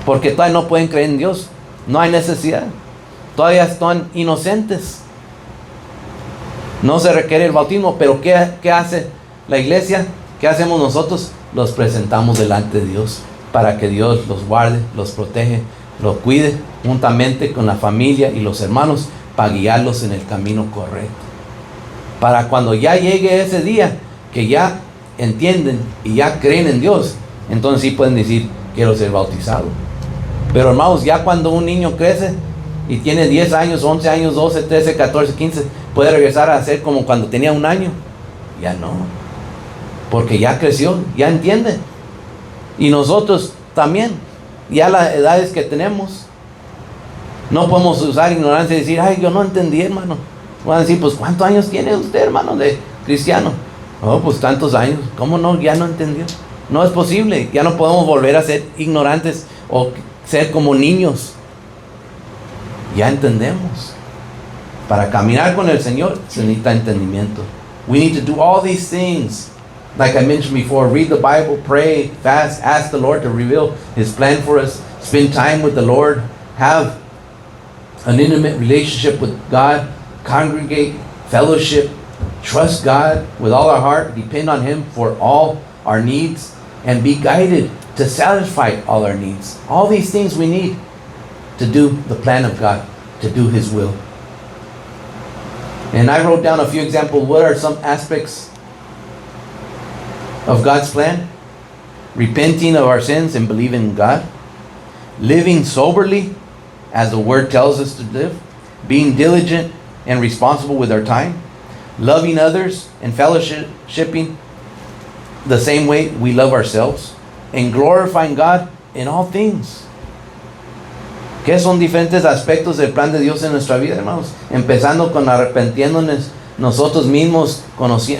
porque todavía no pueden creer en Dios. No hay necesidad. Todavía están inocentes. No se requiere el bautismo. Pero ¿qué hace la iglesia? ¿Qué hacemos nosotros? Los presentamos delante de Dios, para que Dios los guarde, los protege, los cuide, juntamente con la familia y los hermanos, para guiarlos en el camino correcto. Para cuando ya llegue ese día, que ya entienden y ya creen en Dios, entonces sí pueden decir, quiero ser bautizado. Pero hermanos, ya cuando un niño crece y tiene 10 años, 11 años, 12, 13, 14, 15, puede regresar a ser como cuando tenía 1 año. Ya no. porque ya creció, ya entiende. Y nosotros también, ya las edades que tenemos, no podemos usar ignorancia y decir, ay, yo no entendí, hermano. Van a decir, pues, ¿cuántos años tiene usted, hermano, de cristiano? Oh, pues tantos años. ¿Cómo no? Ya no entendió. No es posible. Ya no podemos volver a ser ignorantes o ser como niños. Ya entendemos. Para caminar con el Señor se necesita entendimiento. We need to do all these things. Like I mentioned before, read the Bible, pray, fast, ask the Lord to reveal His plan for us, spend time with the Lord, have an intimate relationship with God, congregate, fellowship, trust God with all our heart, depend on Him for all our needs, and be guided to satisfy all our needs. All these things we need to do the plan of God, to do His will. And I wrote down a few examples. What are some aspects of God's plan? Repenting of our sins and believing in God. Living soberly, as the Word tells us to live. Being diligent and responsible with our time. Loving others and fellowshipping the same way we love ourselves. And glorifying God in all things. ¿Qué son diferentes aspectos del plan de Dios en nuestra vida, hermanos? Empezando con arrepentiéndonos nosotros mismos,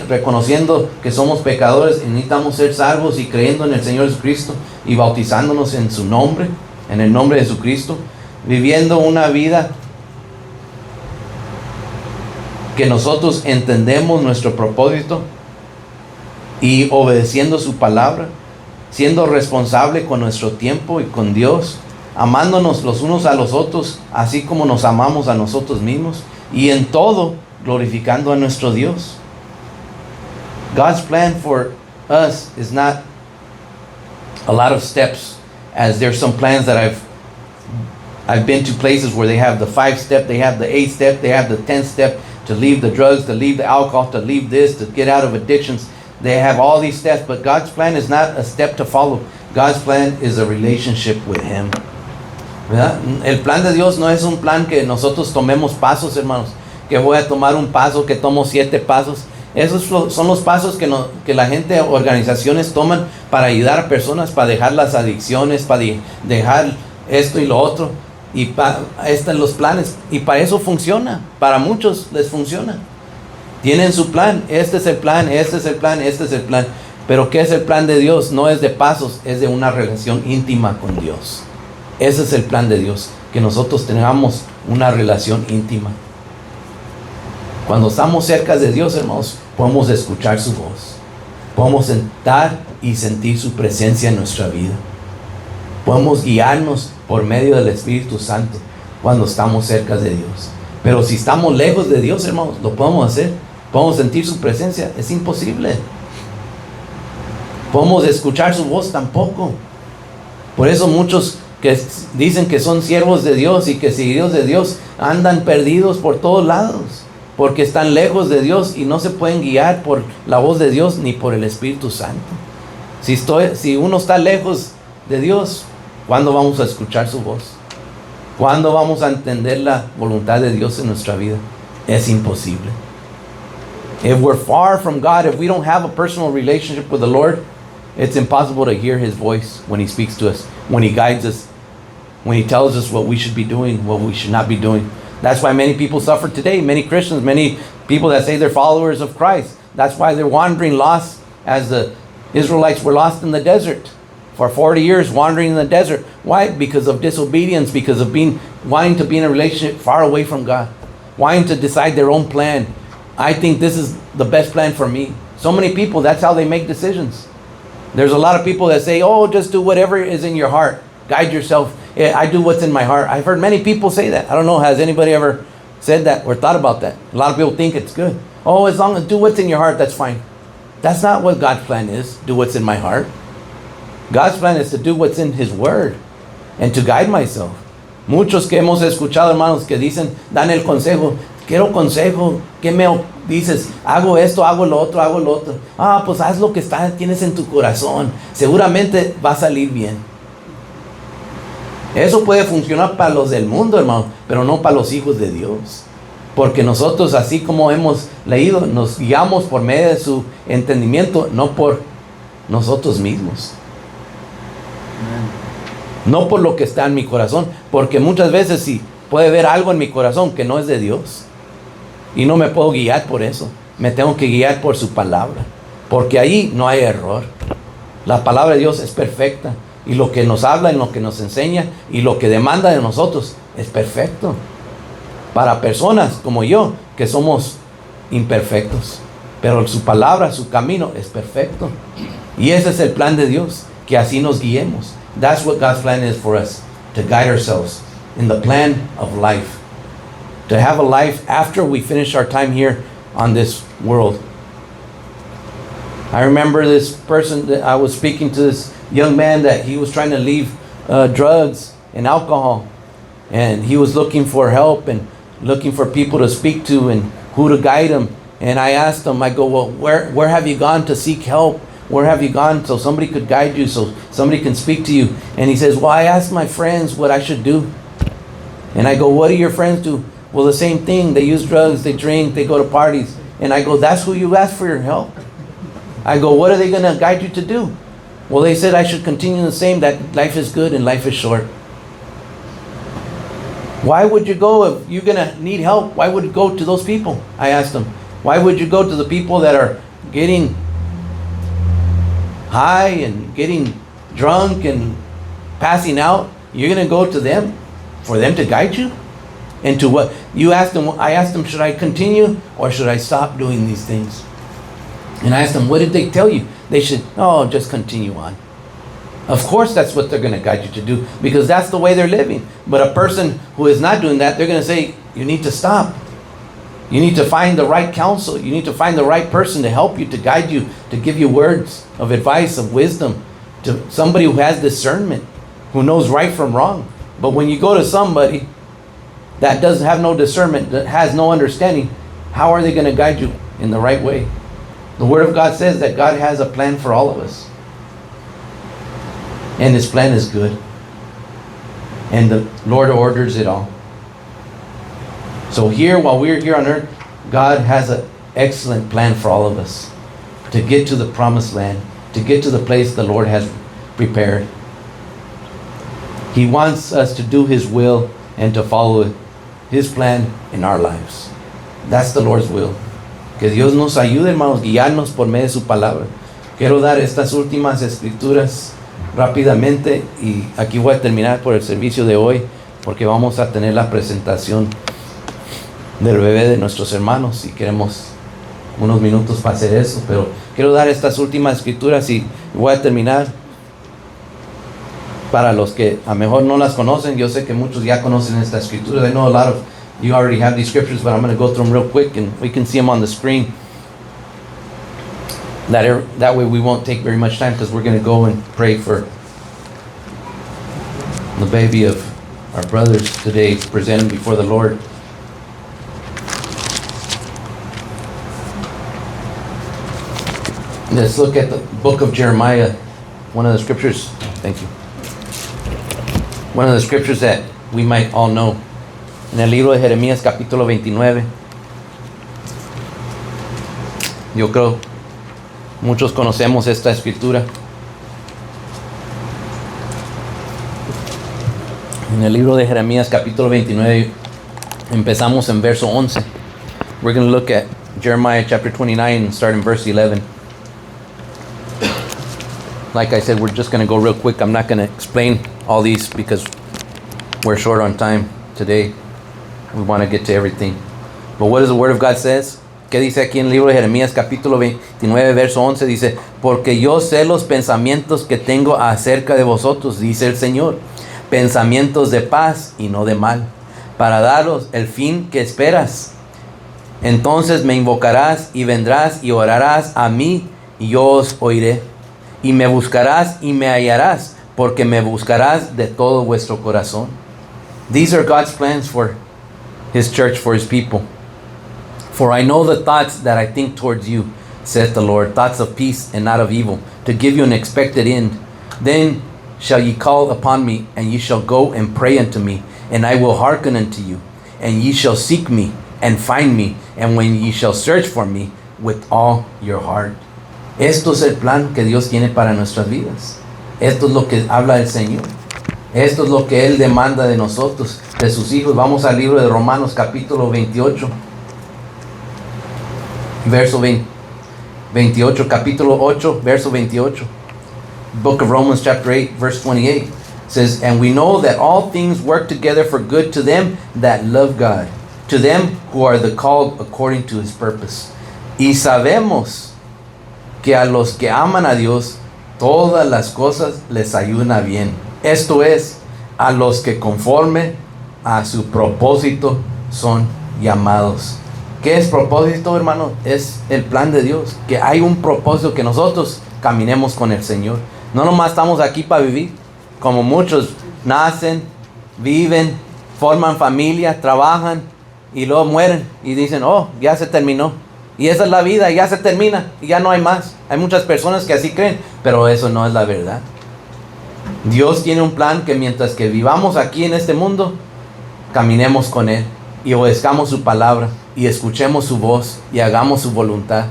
reconociendo que somos pecadores y necesitamos ser salvos y creyendo en el Señor Jesucristo y bautizándonos en su nombre, en el nombre de Jesucristo, viviendo una vida que nosotros entendemos nuestro propósito y obedeciendo su palabra, siendo responsable con nuestro tiempo y con Dios, amándonos los unos a los otros, así como nos amamos a nosotros mismos, y en todo glorificando a nuestro Dios. God's plan for us is not a lot of steps, as there's some plans that I've been to places where they have the 5-step, they have the 8-step, they have the 10th-step to leave the drugs, to leave the alcohol, to leave this, to get out of addictions. They have all these steps, but God's plan is not a step to follow. God's plan is a relationship with Him. ¿Verdad? El plan de Dios no es un plan que nosotros tomemos pasos, hermanos, que voy a tomar un paso, que tomo 7 pasos. Esos son los pasos que la gente, organizaciones toman para ayudar a personas, para dejar las adicciones, para dejar esto y lo otro. Y están los planes, y para eso funciona, para muchos les funciona. Tienen su plan, este es el plan, este es el plan, este es el plan. Pero ¿qué es el plan de Dios? No es de pasos, es de una relación íntima con Dios. Ese es el plan de Dios, que nosotros tengamos una relación íntima. Cuando estamos cerca de Dios, hermanos, podemos escuchar su voz. Podemos sentar y sentir su presencia en nuestra vida. Podemos guiarnos por medio del Espíritu Santo cuando estamos cerca de Dios. Pero si estamos lejos de Dios, hermanos, ¿lo podemos hacer? ¿Podemos sentir su presencia? Es imposible. ¿Podemos escuchar su voz? Tampoco. Por eso muchos que dicen que son siervos de Dios y que seguidores de Dios andan perdidos por todos lados, porque están lejos de Dios y no se pueden guiar por la voz de Dios ni por el Espíritu Santo. Si uno está lejos de Dios, ¿cuándo vamos a escuchar su voz? ¿Cuándo vamos a entender la voluntad de Dios en nuestra vida? Es imposible. If we're far from God, if we don't have a personal relationship with the Lord, it's impossible to hear His voice when He speaks to us, when He guides us, when He tells us what we should be doing, what we should not be doing. That's why many people suffer today. Many Christians, many people that say they're followers of Christ. That's why they're wandering lost, as the Israelites were lost in the desert for 40 years, wandering in the desert. Why? Because of disobedience, because of wanting to be in a relationship far away from God, wanting to decide their own plan. I think this is the best plan for me. So many people, that's how they make decisions. There's a lot of people that say, oh, just do whatever is in your heart. Guide yourself. I do what's in my heart. I've heard many people say that. I don't know, has anybody ever said that or thought about that? A lot of people think it's good. Oh, as long as do what's in your heart, that's fine. That's not what God's plan is, do what's in my heart. God's plan is to do what's in His Word and to guide myself. Muchos que hemos escuchado, hermanos, que dicen, dan el consejo, quiero consejo, ¿qué me dices? Hago esto, hago lo otro, hago lo otro. Ah, pues haz lo que tienes en tu corazón. Seguramente va a salir bien. Eso puede funcionar para los del mundo, hermano, pero no para los hijos de Dios. Porque nosotros, así como hemos leído, nos guiamos por medio de su entendimiento, no por nosotros mismos. No por lo que está en mi corazón, porque muchas veces sí puede haber algo en mi corazón que no es de Dios. Y no me puedo guiar por eso. Me tengo que guiar por su palabra, porque ahí no hay error. La palabra de Dios es perfecta. Y lo que nos habla y lo que nos enseña y lo que demanda de nosotros es perfecto. Para personas como yo, que somos imperfectos. Pero su palabra, su camino es perfecto. Y ese es el plan de Dios, que así nos guiemos. That's what God's plan is for us, to guide ourselves in the plan of life. To have a life after we finish our time here on this world. I remember this person that I was speaking to, this young man that he was trying to leave drugs and alcohol. And he was looking for help and looking for people to speak to and who to guide him. And I asked him, I go, well, where have you gone to seek help? Where have you gone so somebody could guide you, so somebody can speak to you? And he says, well, I asked my friends what I should do. And I go, what do your friends do? Well, the same thing. They use drugs, they drink, they go to parties. And I go, that's who you ask for your help? I go, what are they going to guide you to do? Well, they said I should continue the same, that life is good and life is short. Why would you go if you're going to need help? Why would you go to those people? I asked them. Why would you go to the people that are getting high and getting drunk and passing out? You're going to go to them for them to guide you? And to what? You asked them, I asked them, should I continue or should I stop doing these things? And I asked them, what did they tell you? They should, just continue on. Of course, that's what they're going to guide you to do, because that's the way they're living. But a person who is not doing that, they're going to say, you need to stop. You need to find the right counsel. You need to find the right person to help you, to guide you, to give you words of advice, of wisdom, to somebody who has discernment, who knows right from wrong. But when you go to somebody that doesn't have no discernment, that has no understanding, how are they going to guide you in the right way? The Word of God says that God has a plan for all of us. And His plan is good. And the Lord orders it all. So here, while we're here on earth, God has an excellent plan for all of us. To get to the promised land. To get to the place the Lord has prepared. He wants us to do His will and to follow His plan in our lives. That's the Lord's will. Que Dios nos ayude, hermanos, guiarnos por medio de su palabra. Quiero dar estas últimas escrituras rápidamente y aquí voy a terminar por el servicio de hoy, porque vamos a tener la presentación del bebé de nuestros hermanos y queremos unos minutos para hacer eso, pero quiero dar estas últimas escrituras y voy a terminar. Para los que a lo mejor no las conocen, yo sé que muchos ya conocen esta escritura. I know a lot of you already have these scriptures, but I'm going to go through them real quick and we can see them on the screen. That way we won't take very much time, because we're going to go and pray for the baby of our brothers today, present him before the Lord. Let's look at the book of Jeremiah, one of the scriptures. Thank you. One of the scriptures that we might all know. En el libro de Jeremías capítulo 29. Yo creo muchos conocemos esta escritura. En el libro de Jeremías capítulo 29 empezamos en verso 11. We're going to look at Jeremiah chapter 29 and start in verse 11. Like I said, we're just going to go real quick. I'm not going to explain all these because we're short on time today. We want to get to everything. But what does the Word of God says? ¿Qué dice aquí en el libro de Jeremías capítulo 29 verso 11? Dice, porque yo sé los pensamientos que tengo acerca de vosotros, dice el Señor, pensamientos de paz y no de mal, para daros el fin que esperas. Entonces me invocarás y vendrás y orarás a mí y yo os oiré. Y me buscarás y me hallarás, porque me buscarás de todo vuestro corazón. These are God's plans for His church, for His people. For I know the thoughts that I think towards you, saith the Lord, thoughts of peace and not of evil, to give you an expected end. Then shall ye call upon me, and ye shall go and pray unto me, and I will hearken unto you. And ye shall seek me, and find me, and when ye shall search for me with all your heart. Esto es el plan que Dios tiene para nuestras vidas. Esto es lo que habla el Señor. Esto es lo que Él demanda de nosotros, de sus hijos. Vamos al libro de Romanos capítulo 28, verso 28, capítulo 8, verso 28. Book of Romans chapter 8, verse 28 says, and we know that all things work together for good to them that love God, to them who are the called according to His purpose. Y sabemos que a los que aman a Dios, todas las cosas les ayudan a bien. Esto es, a los que conforme a su propósito son llamados. ¿Qué es propósito, hermano? Es el plan de Dios. Que hay un propósito, que nosotros caminemos con el Señor. No nomás estamos aquí para vivir, como muchos nacen, viven, forman familia, trabajan y luego mueren y dicen, oh, ya se terminó. Y esa es la vida, ya se termina y ya no hay más. Hay muchas personas que así creen, pero eso no es la verdad. Dios tiene un plan que mientras que vivamos aquí en este mundo, caminemos con Él y obedezcamos su palabra y escuchemos su voz y hagamos su voluntad.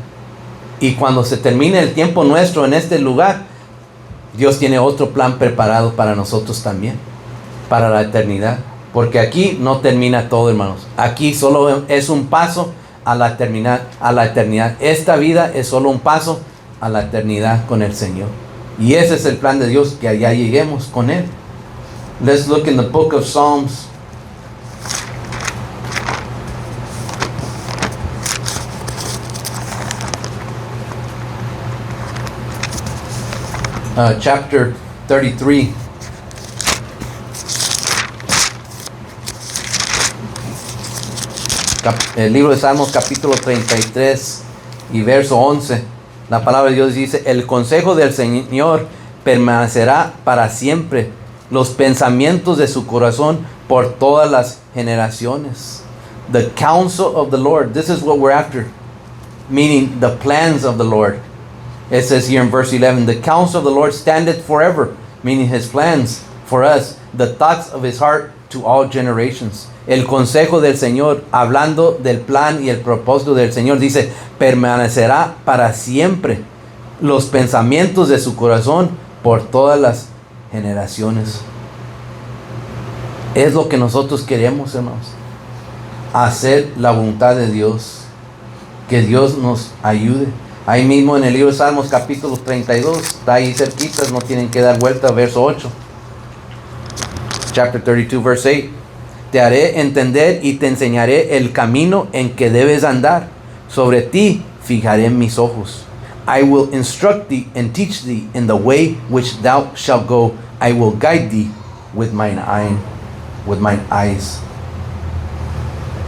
Y cuando se termine el tiempo nuestro en este lugar, Dios tiene otro plan preparado para nosotros también, para la eternidad. Porque aquí no termina todo, hermanos. Aquí solo es un paso a la eternidad. Esta vida es solo un paso a la eternidad con el Señor. Y ese es el plan de Dios, que allá lleguemos con Él. Let's look in the book of Psalms. Chapter 33. El libro de Salmos capítulo 33 y verso 11. La palabra de Dios dice, el consejo del Señor permanecerá para siempre, los pensamientos de su corazón por todas las generaciones. The counsel of the Lord, this is what we're after, meaning the plans of the Lord. It says here in verse 11, the counsel of the Lord standeth forever, meaning His plans for us, the thoughts of His heart to all generations. El consejo del Señor, hablando del plan y el propósito del Señor, dice, permanecerá para siempre los pensamientos de su corazón por todas las generaciones. Es lo que nosotros queremos, hermanos. Hacer la voluntad de Dios. Que Dios nos ayude. Ahí mismo en el libro de Salmos capítulo 32, está ahí cerquitas, no tienen que dar vuelta, verso 8. Chapter 32, verse 8. Te haré entender y te enseñaré el camino en que debes andar. Sobre ti fijaré mis ojos. I will instruct thee and teach thee in the way which thou shalt go. I will guide thee with mine eyes.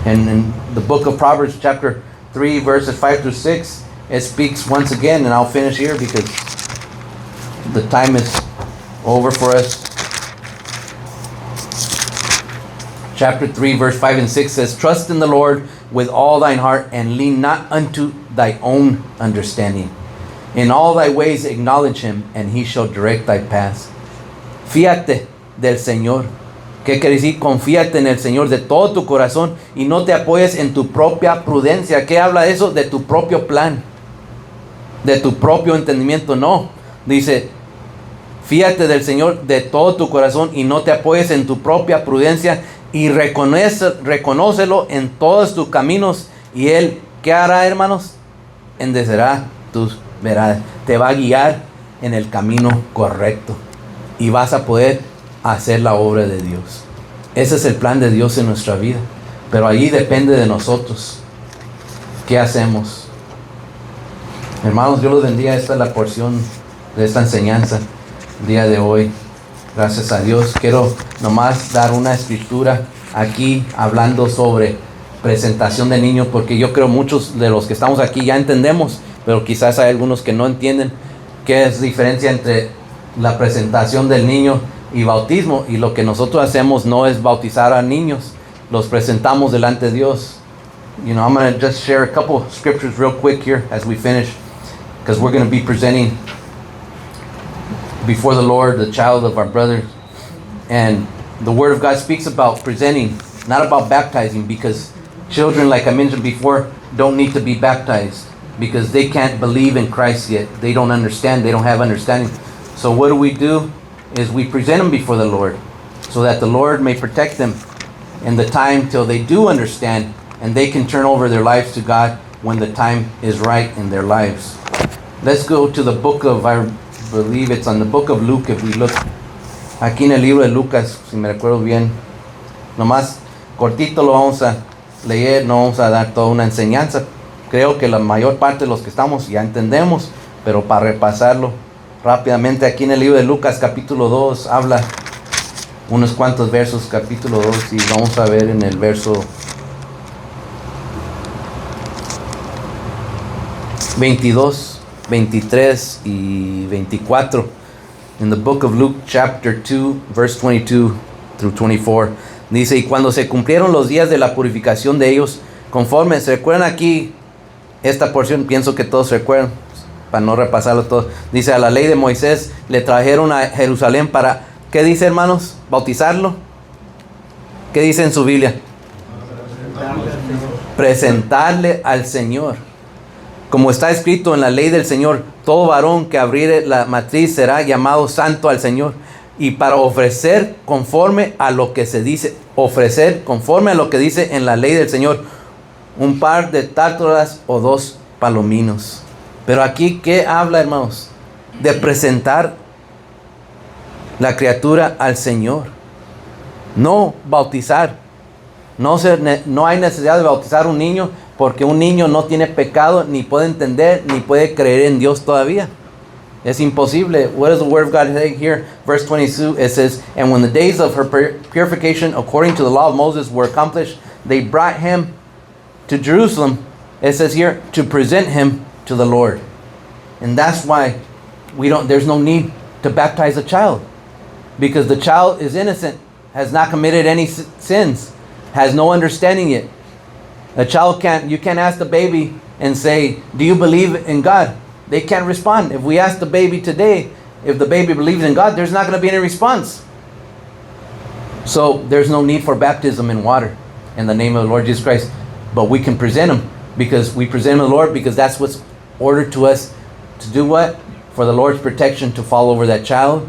And in the book of Proverbs, chapter 3, verses 5 through 6, it speaks once again, and I'll finish here because the time is over for us. Chapter 3, verse 5 and 6 says, trust in the Lord with all thine heart, and lean not unto thy own understanding. In all thy ways acknowledge Him, and He shall direct thy paths. Fíate del Señor. ¿Qué quiere decir? Confíate en el Señor de todo tu corazón y no te apoyes en tu propia prudencia. ¿Qué habla eso? De tu propio plan, de tu propio entendimiento. No, dice, fíate del Señor de todo tu corazón y no te apoyes en tu propia prudencia, y reconócelo en todos tus caminos, y Él, ¿qué hará, hermanos? Enderecerá tus veradas. Te va a guiar en el camino correcto y vas a poder hacer la obra de Dios. Ese es el plan de Dios en nuestra vida, pero ahí depende de nosotros. ¿Qué hacemos? Hermanos, Dios los bendiga. Esta es la porción de esta enseñanza el día de hoy. Gracias a Dios. Quiero nomás dar una escritura aquí hablando sobre presentación de niños, porque yo creo muchos de los que estamos aquí ya entendemos, pero quizás hay algunos que no entienden qué es la diferencia entre la presentación del niño y bautismo. Y lo que nosotros hacemos no es bautizar a niños, los presentamos delante de Dios. You know, I'm going to just share a couple scriptures real quick here as we finish, because we're going to be presenting before the Lord the child of our brother. And the Word of God speaks about presenting, not about baptizing, because Children, like I mentioned before, don't need to be baptized because they can't believe in Christ yet. They don't understand. They don't have understanding. So what do? Is we present them before the Lord so that the Lord may protect them in the time till they do understand and they can turn over their lives to God when the time is right in their lives. Let's go to the book of, I believe it's on the book of Luke, if we look aquí en el libro de Lucas, si me recuerdo bien. Nomás cortito lo vamos a leer, no vamos a dar toda una enseñanza. Creo que la mayor parte de los que estamos ya entendemos, pero para repasarlo rápidamente, aquí en el libro de Lucas capítulo 2 habla unos cuantos versos, capítulo 2, y vamos a ver en el verso 22, 23 y 24. In the book of Luke chapter 2, verse 22 through 24. Dice, y cuando se cumplieron los días de la purificación de ellos, conforme, ¿se recuerdan aquí esta porción? Pienso que todos se recuerdan, para no repasarlo todo. Dice, a la ley de Moisés le trajeron a Jerusalén para, ¿qué dice, hermanos? Bautizarlo. ¿Qué dice en su Biblia? Presentarle al Señor. Como está escrito en la ley del Señor, todo varón que abriere la matriz será llamado santo al Señor. Y para ofrecer conforme a lo que se dice, ofrecer conforme a lo que dice en la ley del Señor, un par de tártaras o 2 palominos. Pero aquí, ¿qué habla, hermanos? De presentar la criatura al Señor. No bautizar. No hay necesidad de bautizar un niño, porque un niño no tiene pecado, ni puede entender, ni puede creer en Dios todavía. Es imposible. What does the word of God say here? Verse 22, it says, and when the days of her purification according to the law of Moses were accomplished, they brought him to Jerusalem. It says here, to present him to the Lord. And that's why there's no need to baptize a child, because the child is innocent, has not committed any sins, has no understanding yet. A child you can't ask the baby and say, do you believe in God? They can't respond. If we ask the baby today, if the baby believes in God, there's not going to be any response. So there's no need for baptism in water in the name of the Lord Jesus Christ. But we can present him, because we present him to the Lord, because that's what's ordered to us to do what? For the Lord's protection to fall over that child,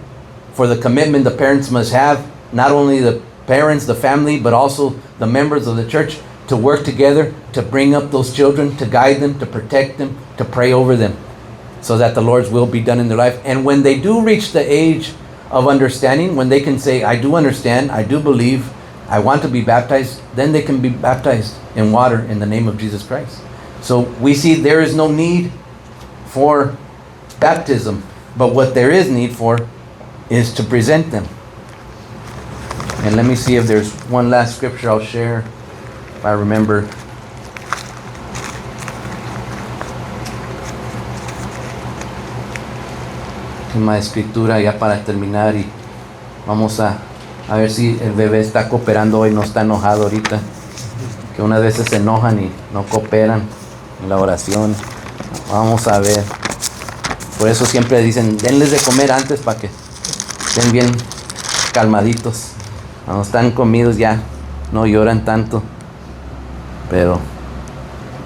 for the commitment the parents must have, not only the parents, the family, but also the members of the church, to work together to bring up those children, to guide them, to protect them, to pray over them, so that the Lord's will be done in their life. And when they do reach the age of understanding, when they can say, I do understand, I do believe, I want to be baptized, then they can be baptized in water in the name of Jesus Christ. So we see there is no need for baptism, but what there is need for is to present them. And let me see if there's one last scripture I'll share, if I remember. Última escritura ya para terminar, y vamos a ver si el bebé está cooperando hoy, no está enojado ahorita, que unas veces se enojan y no cooperan en la oración. Vamos a ver. Por eso siempre dicen, denles de comer antes para que estén bien calmaditos. Cuando están comidos ya no lloran tanto. Pero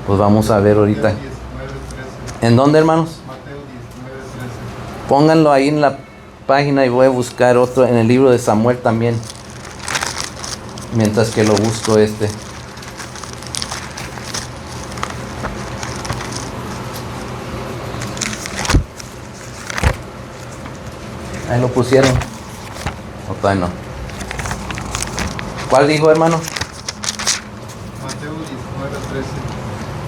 pues vamos a ver ahorita. ¿En dónde, hermanos? Pónganlo ahí en la página y voy a buscar otro en el libro de Samuel también, mientras que lo busco este. Ahí lo pusieron. O todavía no. ¿Cuál dijo, hermano?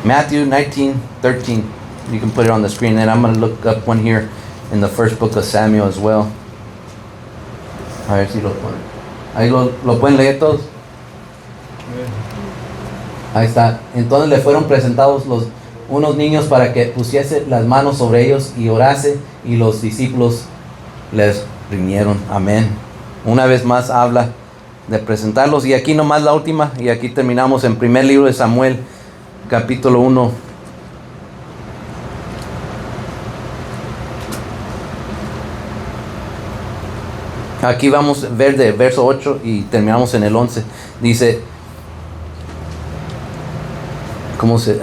Matthew 19:13. You can put it on the screen, and I'm going to look up one here in the first book of Samuel as well. A ver si lo ponen. Ahí lo pueden leer todos. Ahí está. Entonces le fueron presentados unos niños para que pusiese las manos sobre ellos y orase, y los discípulos les riñeron. Amén. Una vez más habla de presentarlos, y aquí nomás la última, y aquí terminamos en primer libro de Samuel, capítulo 1. Aquí vamos a ver de verso 8 y terminamos en el 11. Dice, ¿cómo se?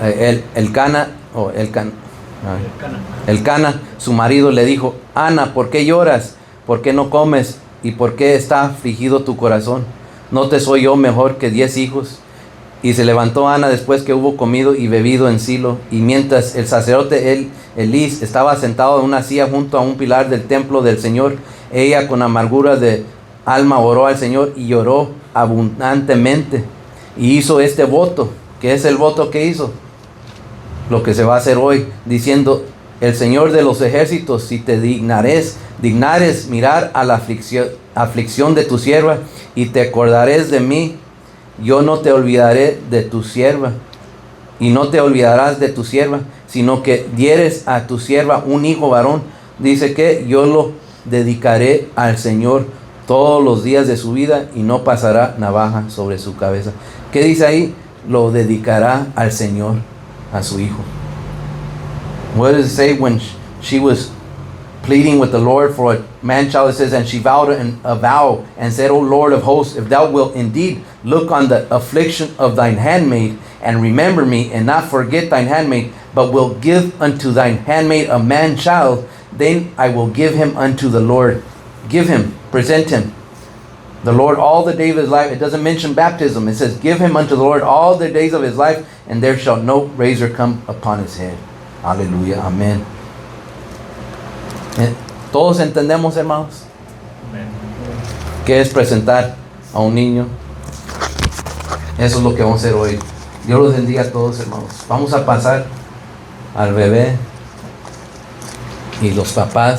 Elcana, su marido, le dijo: Ana, ¿por qué lloras? ¿Por qué no comes? ¿Y por qué está afligido tu corazón? ¿No te soy yo mejor que 10 hijos? Y se levantó Ana después que hubo comido y bebido en Silo. Y mientras el sacerdote Elí estaba sentado en una silla junto a un pilar del templo del Señor, ella con amargura de alma oró al Señor y lloró abundantemente. Y hizo este voto. ¿Qué es el voto que hizo? Lo que se va a hacer hoy, diciendo: el Señor de los ejércitos, si te dignares mirar a la aflicción de tu sierva y te acordares de mí, yo no te olvidaré de tu sierva, y no te olvidarás de tu sierva, sino que dieres a tu sierva un hijo varón. Dice que yo lo dedicaré al Señor todos los días de su vida, y no pasará navaja sobre su cabeza. ¿Qué dice ahí? Lo dedicará al Señor, a su hijo. What does it say when she was pleading with the Lord for a man-child? It says, and she vowed a vow and said, O Lord of hosts, if thou wilt indeed look on the affliction of thine handmaid, and remember me, and not forget thine handmaid, but wilt give unto thine handmaid a man-child, then I will give him unto the Lord. Give him, present him, the Lord all the days of his life. It doesn't mention baptism. It says, give him unto the Lord all the days of his life, and there shall no razor come upon his head. Aleluya, amén. ¿Todos entendemos, hermanos? ¿Qué es presentar a un niño? Eso es lo que vamos a hacer hoy. Dios los bendiga a todos, hermanos. Vamos a pasar al bebé y los papás.